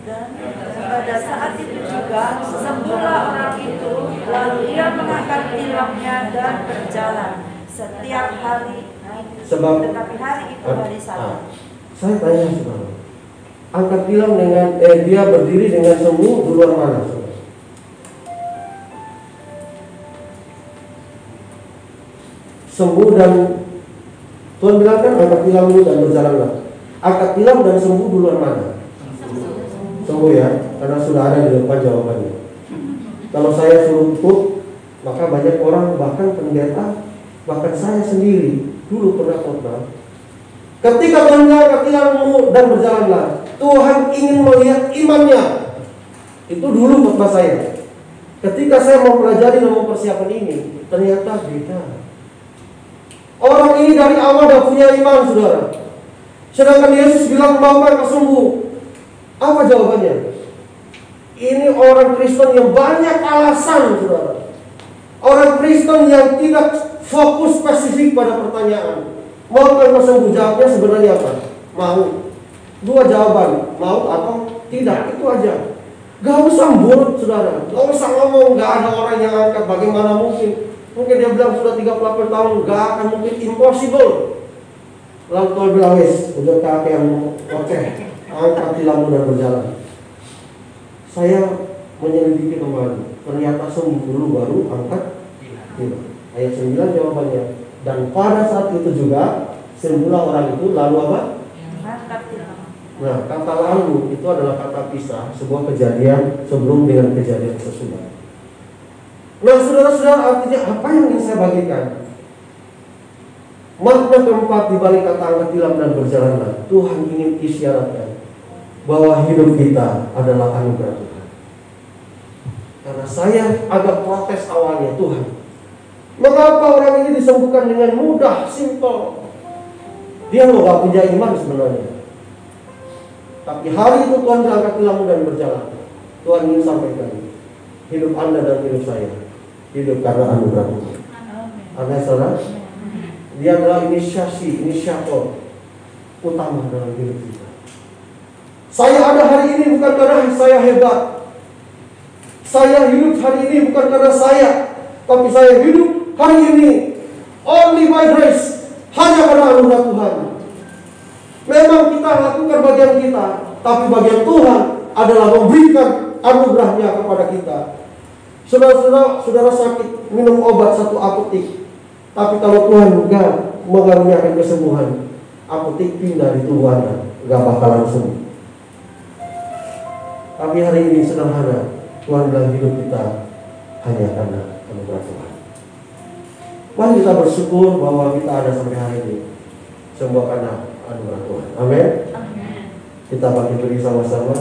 Dan pada saat itu juga sembuhlah orang itu, lalu ia mengangkat tilamnya dan berjalan setiap hari. Tetapi hari itu hari Sabat. Saya tanya, saudara, angkat tilam dengan dia berdiri dengan sembuh di luar mana, saudara? Sembuh dan Tuhan bilang kan angkat tilammu dan berjalanlah. Angkat tilam dan sembuh di luar mana? Sembuh ya, karena sudah ada di depan jawabannya. Kalau saya suruh tutup, maka banyak orang, bahkan pendeta, bahkan saya sendiri dulu pernah khotbah. Ketika mendengar tilammu dan berjalanlah, Tuhan ingin melihat imannya. Itu dulu khotbah saya. Ketika saya mau pelajari dan mau persiapan ini, ternyata beda. Orang ini dari awal dah punya iman, saudara. Sedangkan Yesus bilang, Bapa kau sembuh. Apa jawabannya? Ini orang Kristen yang banyak alasan, saudara. Orang Kristen yang tidak fokus spesifik pada pertanyaan. Mau kau sembuh? Jawabnya sebenarnya apa? Mau. Dua jawaban, mau atau tidak, itu aja. Gak usah mulut, saudara. Gak usah ngomong, gak ada orang yang angkat. Bagaimana mungkin? Mungkin dia bilang sudah 38 tahun, gak akan mungkin, impossible. Lalu Tuhan bilang, wis, udah kakek yang oke, angkat tilammu dan berjalan. Saya menyelidiki kembali, ternyata sembuh dulu baru angkat tilam. Ayat 9 jawabannya. Dan pada saat itu juga sembuhlah orang itu, lalu apa? Nah, kata lalu itu adalah kata pisah, sebuah kejadian sebelum dengan kejadian sesudah. Nah, saudara-saudara, artinya apa yang ingin saya bagikan? Makna keempat di balik kata angkat tilam dan berjalanlah, Tuhan ingin isyaratkan bahwa hidup kita adalah anugerah Tuhan. Karena saya agak protes awalnya, Tuhan, mengapa orang ini disembuhkan dengan mudah, simple? Dia nggak punya iman sebenarnya. Tapi hari itu Tuhan angkat tilammu dan berjalan. Tuhan ingin sampaikan, hidup Anda dan hidup saya hidup karena anugerah Tuhan. Anda saudara, dia adalah inisiator utama dalam hidup kita. Saya ada hari ini bukan karena saya hebat. Saya hidup hari ini bukan karena saya, tapi saya hidup hari ini only by grace, hanya karena anugerah Tuhan. Memang kita lakukan bagian kita, tapi bagian Tuhan adalah memberikan anugerahnya kepada kita. Saudara sakit, minum obat 1 apotik, tapi kalau Tuhan enggak mengaruniakan kesembuhan, apotik pindah di tubuh Anda, enggak bakalan sembuh. Tapi hari ini sederhana, Tuhan bilang hidup kita hanya karena anugerah Tuhan. Mari kita bersyukur bahwa kita ada sampai hari ini, semua karena anugerah Tuhan. Amin. Kita bangkit berdiri sama-sama.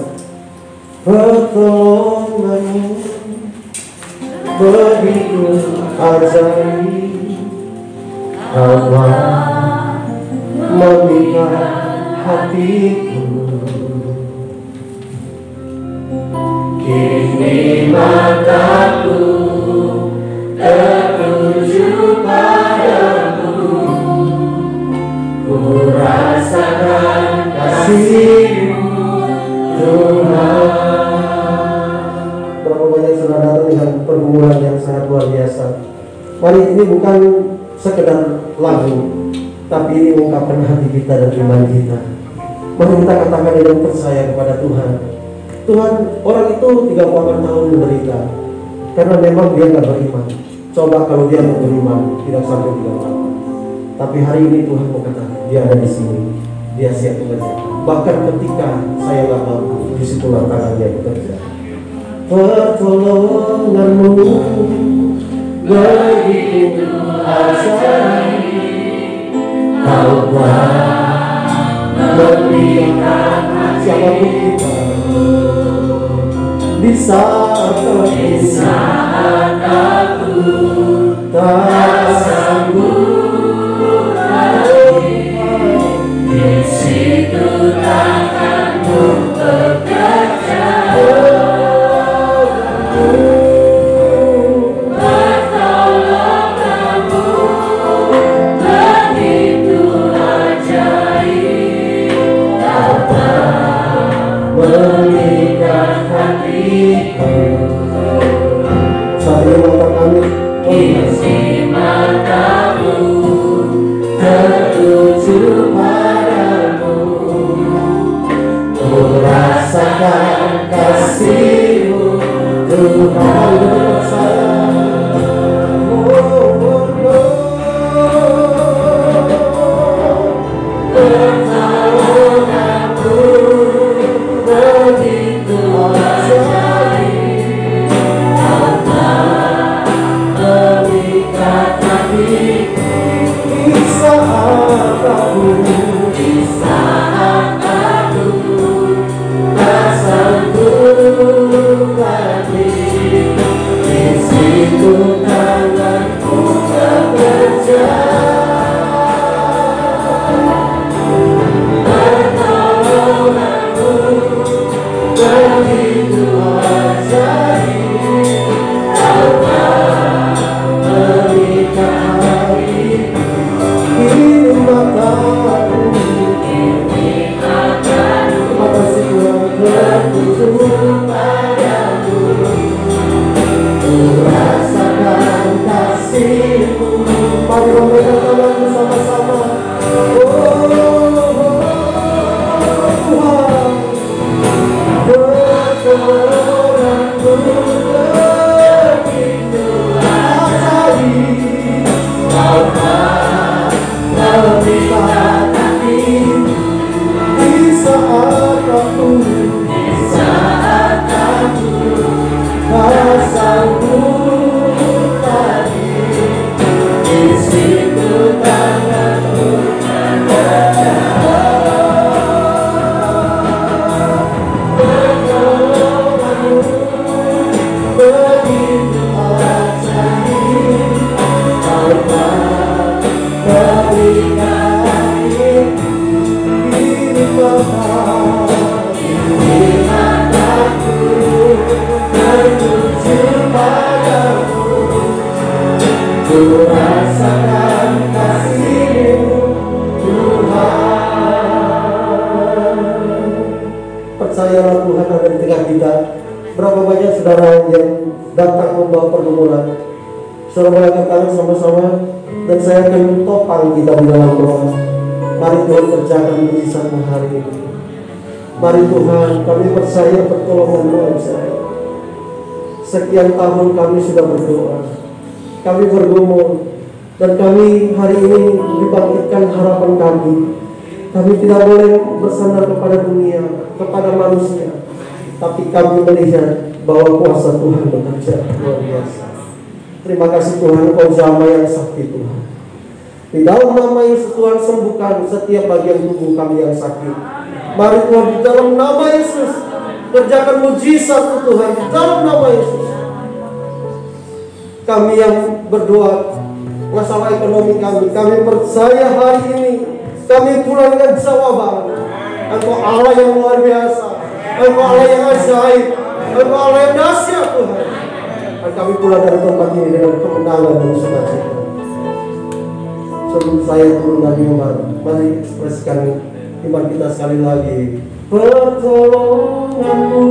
Pertolonganmu begitu ajaib, Allah memikat hatiku. Kini mataku tertuju padamu, ku rasakan kasih-Mu Tuhan. Berapa banyak saudara datang dengan pergumulan yang sangat luar biasa. Mari, ini bukan sekedar lagu, tapi ini mengungkapkan hati kita dan iman kita. Mari kita katakan dengan percaya kepada Tuhan. Tuhan, orang itu 38 tahun menderita karena memang dia gak beriman. Coba kalau dia mau beriman, tidak sampai 38. Tapi hari ini Tuhan mau katakan, dia ada di sini, dia siap mengerjakan. Bahkan ketika saya gak mampu, disitulah tangannya bekerja. Pertolonganmu begitu ajaib, Kau memberikan siapapun kita di saat aku tak sanggup lagi, di situ tanganmu bekerja. Memikat hatiku. Sambil mata kami, isi matamu di saat aku tak sanggup lagi, di situ tanganku bekerja. Pertolonganmu begitu ajaib, Kau berikan hariku, ini mataku. Terima kasih Tuhan tertuju padamu, ku rasakan kasih-Mu. Mari lambaikan tangan bersama-sama. Pertolonganmu begitu ajaib, Kau berikan hatiku di saat aku tak sanggup lagi, di situ tanganmu bekerja. Pertolonganmu begitu ajaib, Kau berikan hatiku, ini mataku tertuju padamu, ku rasakan kasih-Mu Tuhan. Percayalah Tuhan ada di tengah kita. Berapa banyak saudara yang datang membawa pergumulan. Saudara mengangkat tangan sama-sama, dan saya akan topang kita di dalam doa. Mari Tuhan kerjakan mujizat-Mu hari ini. Mari Tuhan, kami percaya pertolongan-Mu ajaib. Sekian tahun kami sudah berdoa, kami bergumul, dan kami hari ini dibangkitkan harapan kami. Kami tidak boleh bersandar kepada dunia, kepada manusia, tapi kami melihat bahwa kuasa Tuhan bekerja luar biasa. Terima kasih Tuhan, Kau Jama yang sakti Tuhan. Di dalam nama Yesus Tuhan, sembuhkan setiap bagian tubuh kami yang sakit. Mari Tuhan, di dalam nama Yesus, kerjakan mujizat Tuhan. Di dalam nama Yesus, kami yang berdoa masalah ekonomi kami percaya hari ini kami pulang dengan jawaban. Engkau Allah yang luar biasa, Engkau Allah yang ajaib, Engkau Allah yang dahsyat Tuhan. Dan kami pulang dari tempat ini dengan kemenangan dan sukacita. Sebelum saya turun dari mimbar, mari ekspresikan iman kita sekali lagi. Pertolongan-Mu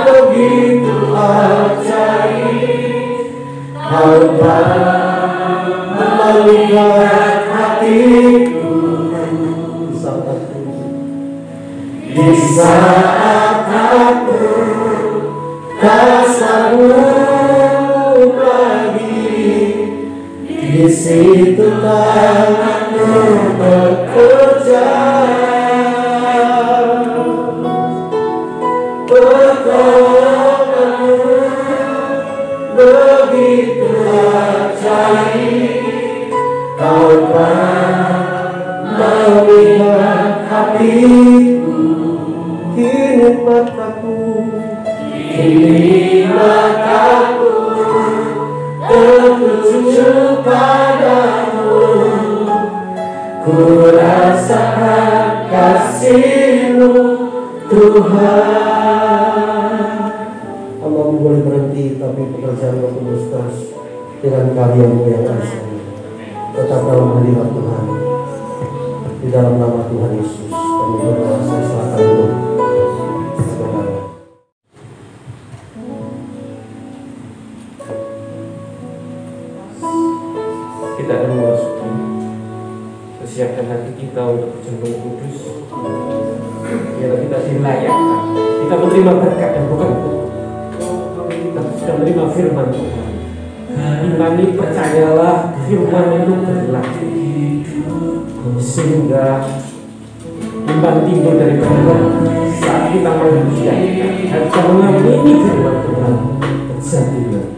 begitu ajaib, Kau memulihkan hatiku di saat aku tak sanggup lagi, di situ tangan-Mu bekerja. Pertolongan-Mu begitu ajaib, Kau memulihkan hatiku, kini mataku tertuju padamu, ku rasakan kasih-Mu Tuhan. Hamba-Mu boleh berhenti, tapi pekerjaan-Mu terus dengan karya-Mu yang ajaib. Tetap dalam hadirat Tuhan. Di dalam nama Tuhan Yesus kami berdoa. Saya serahkan dulu. Kita akan memasuki, persiapkan hati kita untuk berjumpa kudus. Biarlah kita dilayakkan, kita menerima berkat dan bukan kita sudah menerima firman Tuhan. Imani, percayalah firman itu berlaku, sehingga iman timbul dari Tuhan saat kita manusia dan kita mengamini firman Tuhan terjadilah.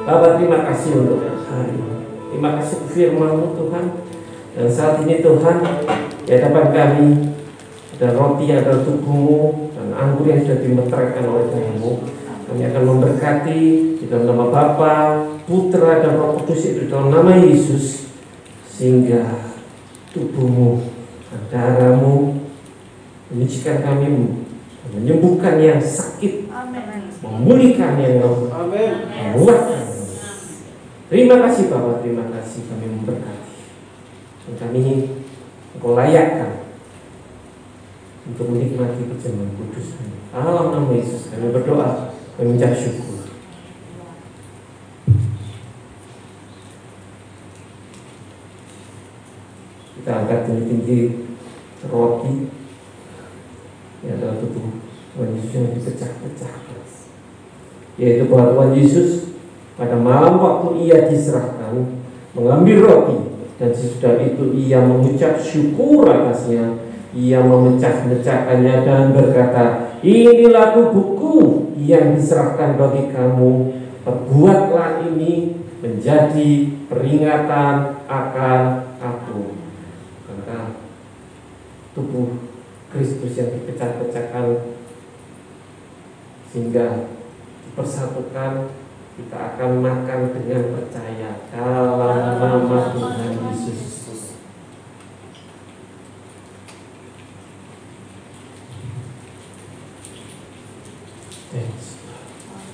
Bapa, terima kasih untuk hari ini. Terima kasih firman-Mu Tuhan. Dan saat ini Tuhan, di hadapan kami ada roti, ada tubuh-Mu, dan anggur yang sudah dimeteraikan oleh Tuhan-Mu. Kami akan memberkati di dalam nama Bapa, Putra, dan Roh Kudus, itu dalam nama Yesus, sehingga tubuh-Mu dan darah-Mu menyucikan kami, menyembuhkan yang sakit, memulihkan yang lemah, menguatkan. Terima kasih Bapak, terima kasih, kami memberkati. Dan kami Engkau layakkan untuk menikmati perjamuan kudus. Dalam nama Yesus kami berdoa, kami mengucap syukur. Kita angkat tinggi-tinggi roti yang adalah tubuh Tuhan Yesus yang dipecah-pecahkan, yaitu bahwa Tuhan Yesus pada malam waktu Ia diserahkan mengambil roti, dan sesudah itu Ia mengucap syukur atasnya. Ia memecah-mecahkannya dan berkata, "Inilah tubuhku yang diserahkan bagi kamu. Perbuatlah ini menjadi peringatan akan aku." Karena tubuh Kristus yang dipecah-pecahkan sehingga dipersatukan, kita akan makan dengan percaya dalam nama Tuhan Yesus.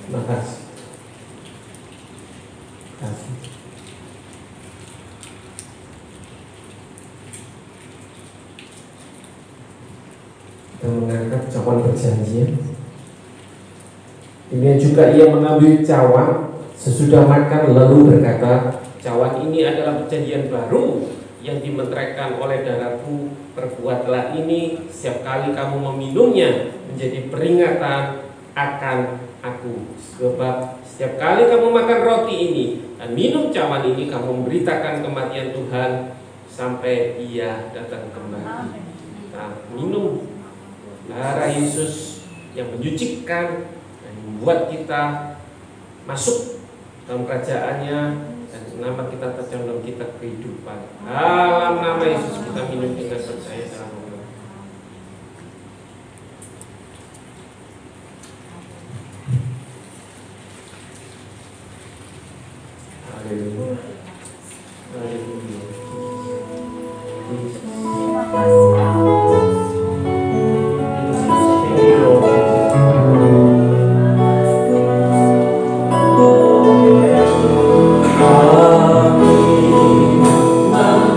Terima kasih. Kita mengangkat cawan perjanjian. Demikian juga Ia mengambil cawan sesudah makan lalu berkata, "Cawan ini adalah perjanjian baru yang dimeteraikan oleh darahku. Perbuatlah ini setiap kali kamu meminumnya menjadi peringatan akan aku. Sebab setiap kali kamu makan roti ini dan minum cawan ini, kamu memberitakan kematian Tuhan sampai Ia datang kembali." Kita minum darah Yesus yang menyucikan dan membuat kita masuk dalam kerajaannya, dan nama kita tercantum kitab kehidupan. Dalam nama Yesus kita minum dengan percaya dalam nama. Haleluya. Haleluya. Terima kasih.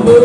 Kami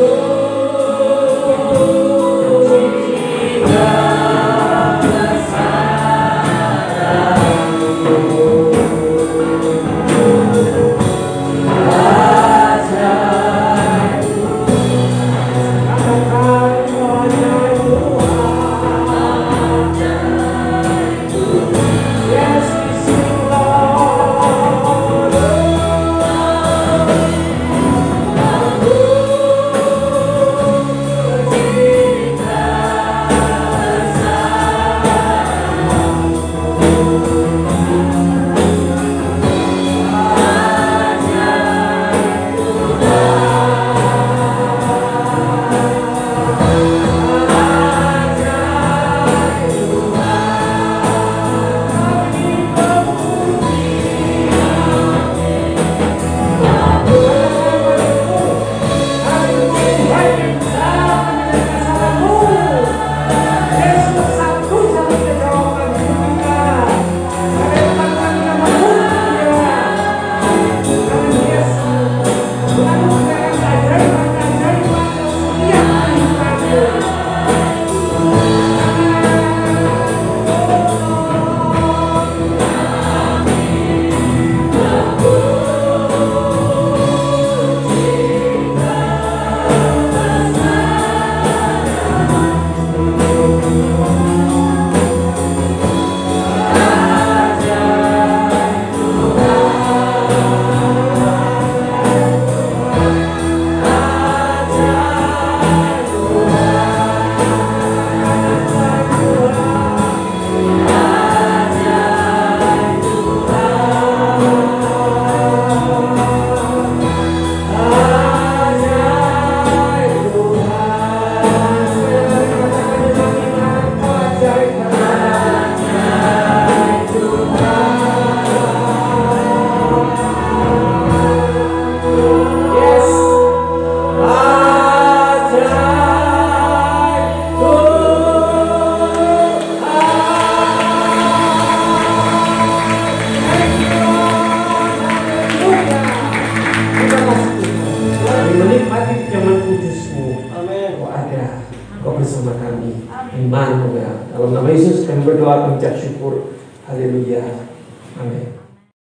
Kau bersama kami. Immanuel. Dalam nama Yesus kami berdoa, mengucap syukur. Haleluya. Amin.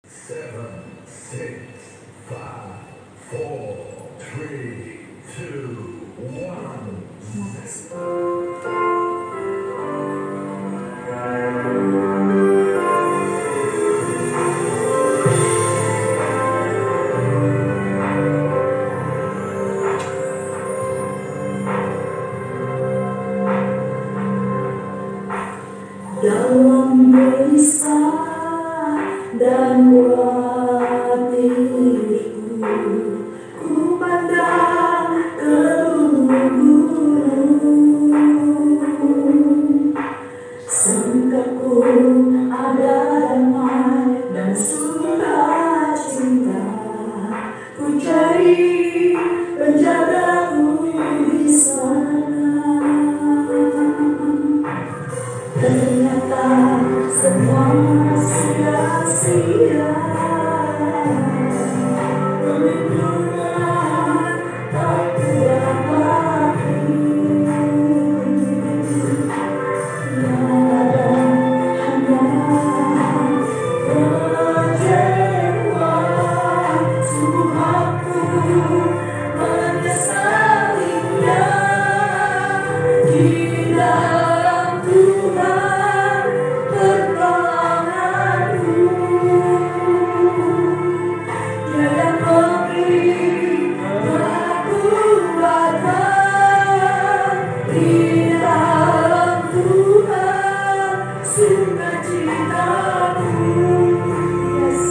7, 6, 5, 4, 3, 2, 1. Dalam gelisah dan khawatirku, ku pandang ke gunung. Sangkaku ada damai dan sukacita, ku cari penjagaku di sana. Ternyata semua sia-sia, perlindungan tak kudapati. Yang ada hanya kecewa, sungguh aku menyesalinya. Di dalam Tuhan pertolonganku, Dia yang memberi kekuatan. Di dalam Tuhan sukacitaku. Yes,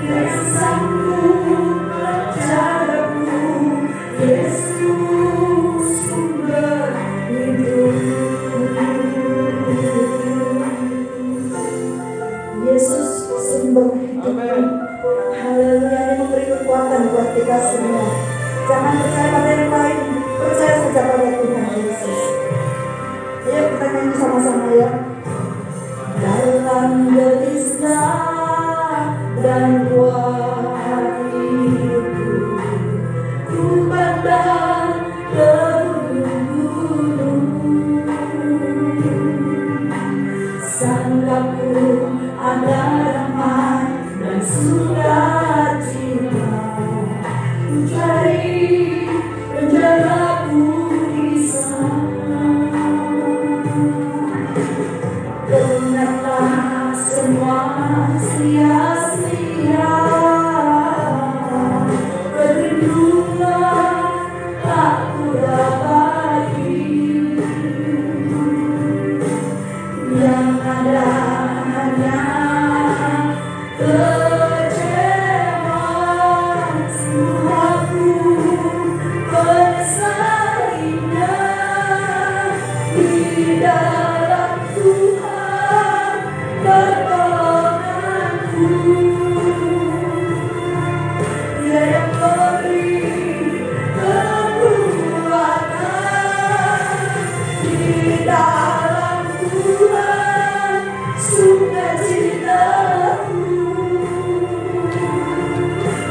Dia yang sanggup menjagaku. Yesus sumber Yesus sumber hidup. Haleluya, yang memberi kekuatan buat kita semua. Jangan percaya pada yang lain, percaya saja pada Tuhan Yesus. Ayo kita nyanyi sama-sama ya. Dalam gelisah dan khawatirku, ku pandang ke gunung. Sangkaku ada damai dan sukacita, ku cari penjagaku di sana. Ternyata semua sia-sia, perlindungan tak kudapati. Yang ada hanya kecewa, sungguh aku menyesalinya. Di dalam Tuhan pertolonganku, Dia yang memberi kekuatan. Di dalam Tuhan sukacitaku.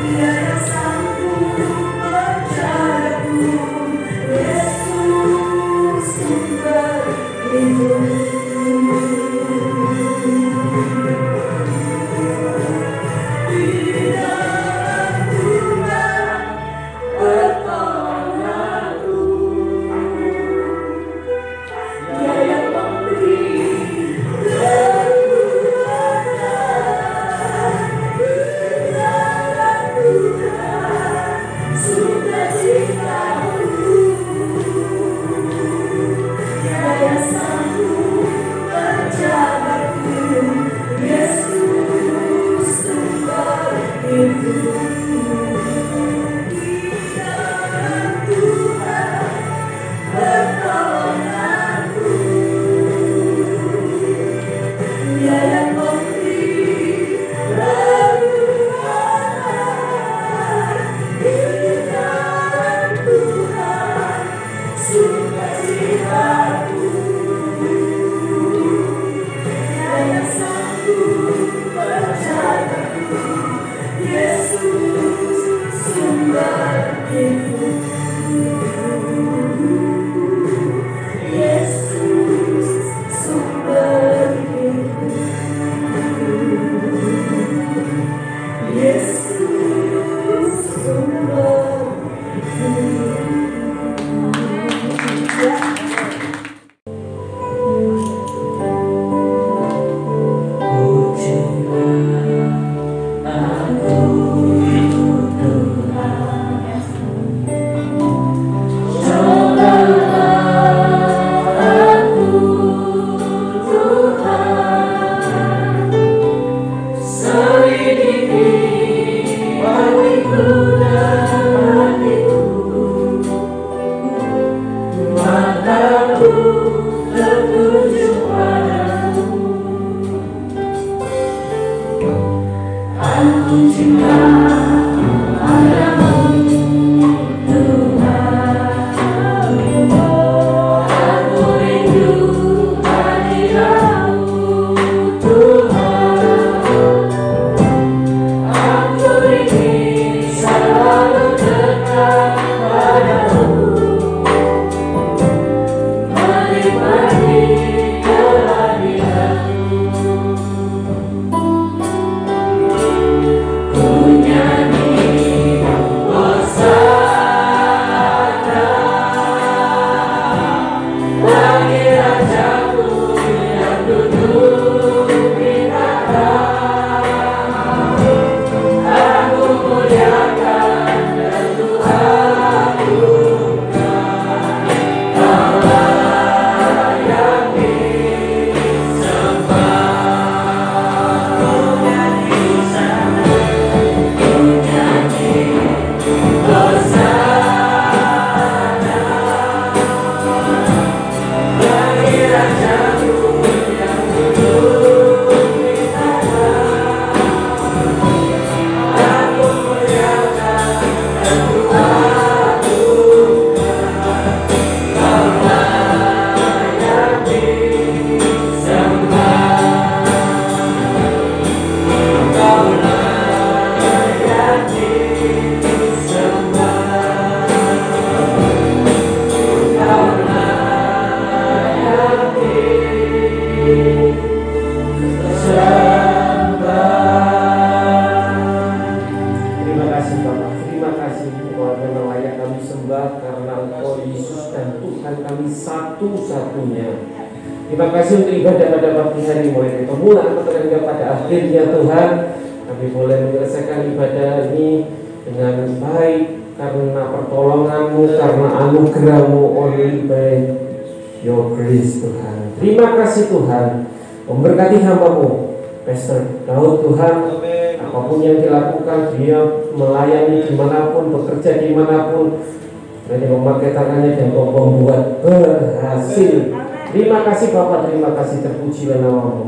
Dia yang sanggup menjagaku. Yesus sumber hidup. Di dalam Tuhan pertolonganku, Dia yang memberi kekuatan. Di dalam Tuhan sukacitaku. Dia yang sanggup menjagaku. Yesus sumber hidup. Di dalam Tuhan pertolonganku, Dia yang memberi kekuatan. Di dalam Tuhan sukacitaku. Dia yang sanggup menjagaku. Yesus sumber hidup. mataku tertuju padamu. Aku cinta padamu Tuhan. Aku rindu hadiratmu Tuhan. Aku ingin selalu dekat padamu, menikmati kehadiranmu. Ku nyanyi hosana bagi Rajaku yang duduk di tahta. Aku muliakan dan Tuhanku, Kau layak disembah. Ku nyanyi hosana, ku nyanyi hosana bagi Rajaku yang duduk di tahta. Aku muliakan dan Tuhanku, Kau layak disembah. Kau layak disembah. Kau layak disembah. Terima kasih Bapak, terima kasih Engkau memang layak kami sembah karena Engkau Yesus dan Tuhan kami satu-satunya. Terima kasih untuk ibadah pada pagi hari mulai dari permulaan hingga pada akhirnya Tuhan. Kami boleh menyelesaikan ibadah ini dengan baik karena pertolongan-Mu, karena anugerah-Mu, only by Your grace Tuhan. Terima kasih Tuhan, memberkati hamba-Mu Pastor Daud Tuhan. Apapun yang dilakukan, dia melayani dimanapun, bekerja dimanapun, dia memakai tangannya dan membuat berhasil. Terima kasih Bapak, terima kasih, terpujilah nama-Mu.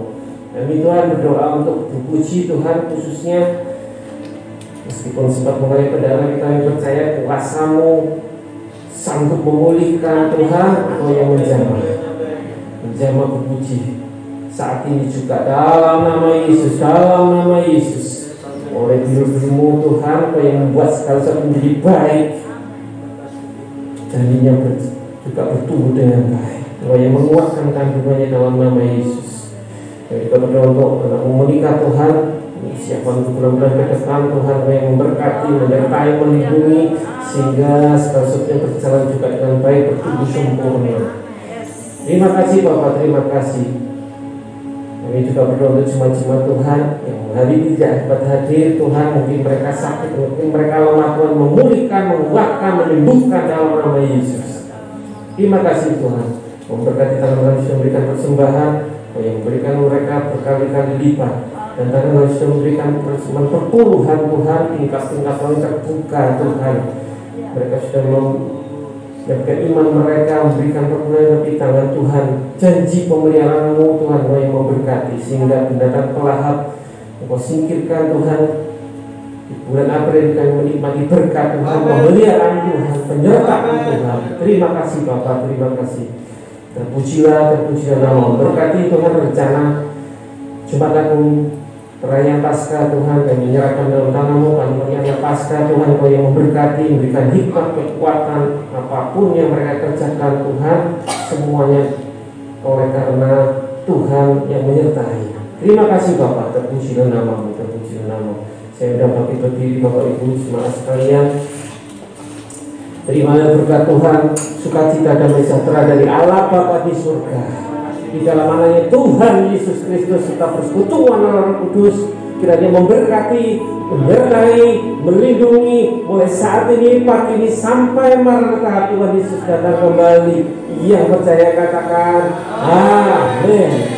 Kami Tuhan berdoa untuk dipuji Tuhan, khususnya meskipun sempat mengalami pedana, kami percaya kuasa-Mu sanggup memulihkan Tuhan. Engkau yang menjamah puji saat ini juga dalam nama Yesus, dalam nama Yesus. Oleh biru-biru-Mu Tuhan, Kau yang membuat segala sesuatu menjadi baik, jadinya juga bertumbuh dengan baik. Kau yang menguatkan kandungannya dalam nama Yesus. Kami juga berdoa untuk anak-Mu menikah Tuhan. Siapa untuk bulan-bulan ke depan Tuhan, Kau yang memberkati, menyertai, melindungi, sehingga segala sesuatu yang berjalan juga dengan baik, bertumbuh sempurna. Terima kasih Bapak, terima kasih. Kami juga berdoa untuk jemaat-jemaat Tuhan yang hari ini tidak dapat hadir Tuhan, mungkin mereka sakit, mungkin mereka lemah Tuhan, memulihkan, menguatkan, menyembuhkan dalam nama Yesus. Terima kasih Tuhan, memberkati tangan sudah memberikan persembahan, yang memberikan mereka berkali-kali lipat, dan tangan sudah memberikan persembahan perpuluhan Tuhan, tingkat-tingkat lain terbuka Tuhan. Mereka sudah menjaga iman mereka, memberikan perpuluhan lebih tangan Tuhan. Janji pemeliharaan-Mu Tuhan, Kau yang memberkati, sehingga binatang pelahap Kau singkirkan Tuhan. Di bulan April kami menikmati berkat Tuhan, pemeliharaan Tuhan, penyertaan Tuhan. Terima kasih Bapak, terima kasih. Terpujilah nama-Mu. Berkati Tuhan rencana Jumat Agung, perayaan Paskah Tuhan, kami menyerahkan dalam tangan-Mu. Panitia Paskah Tuhan, Kau yang memberkati, memberikan hikmat, kekuatan, apapun yang mereka kerjakan Tuhan, semuanya oleh karena Tuhan yang menyertai. Terima kasih Bapak, terpujilah nama-Mu, terpujilah nama-Mu. Saya sudah bagi berdiri Bapak Ibu jemaat sekalian. Terimalah berkat Tuhan, sukacita dan sejahtera dari Allah Bapa di surga, di dalam anaknya Tuhan Yesus Kristus, serta persekutuan Roh Kudus kiranya memberkati, menyertai, melindungi mulai saat ini, pagi ini sampai maranatha Tuhan Yesus datang kembali. Yang percaya katakan amin.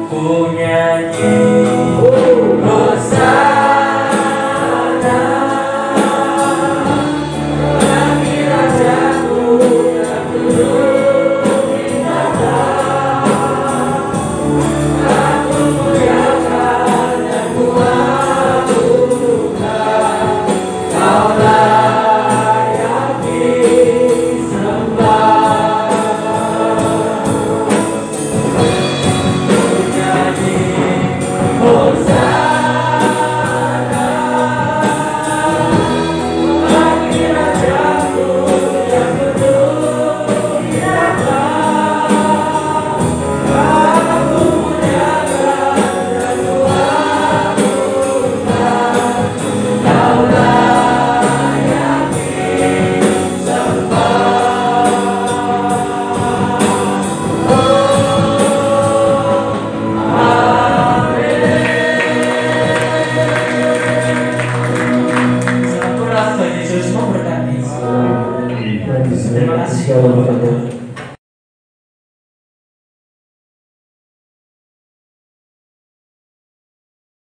Ku nyanyi hosana Shalom Bapa.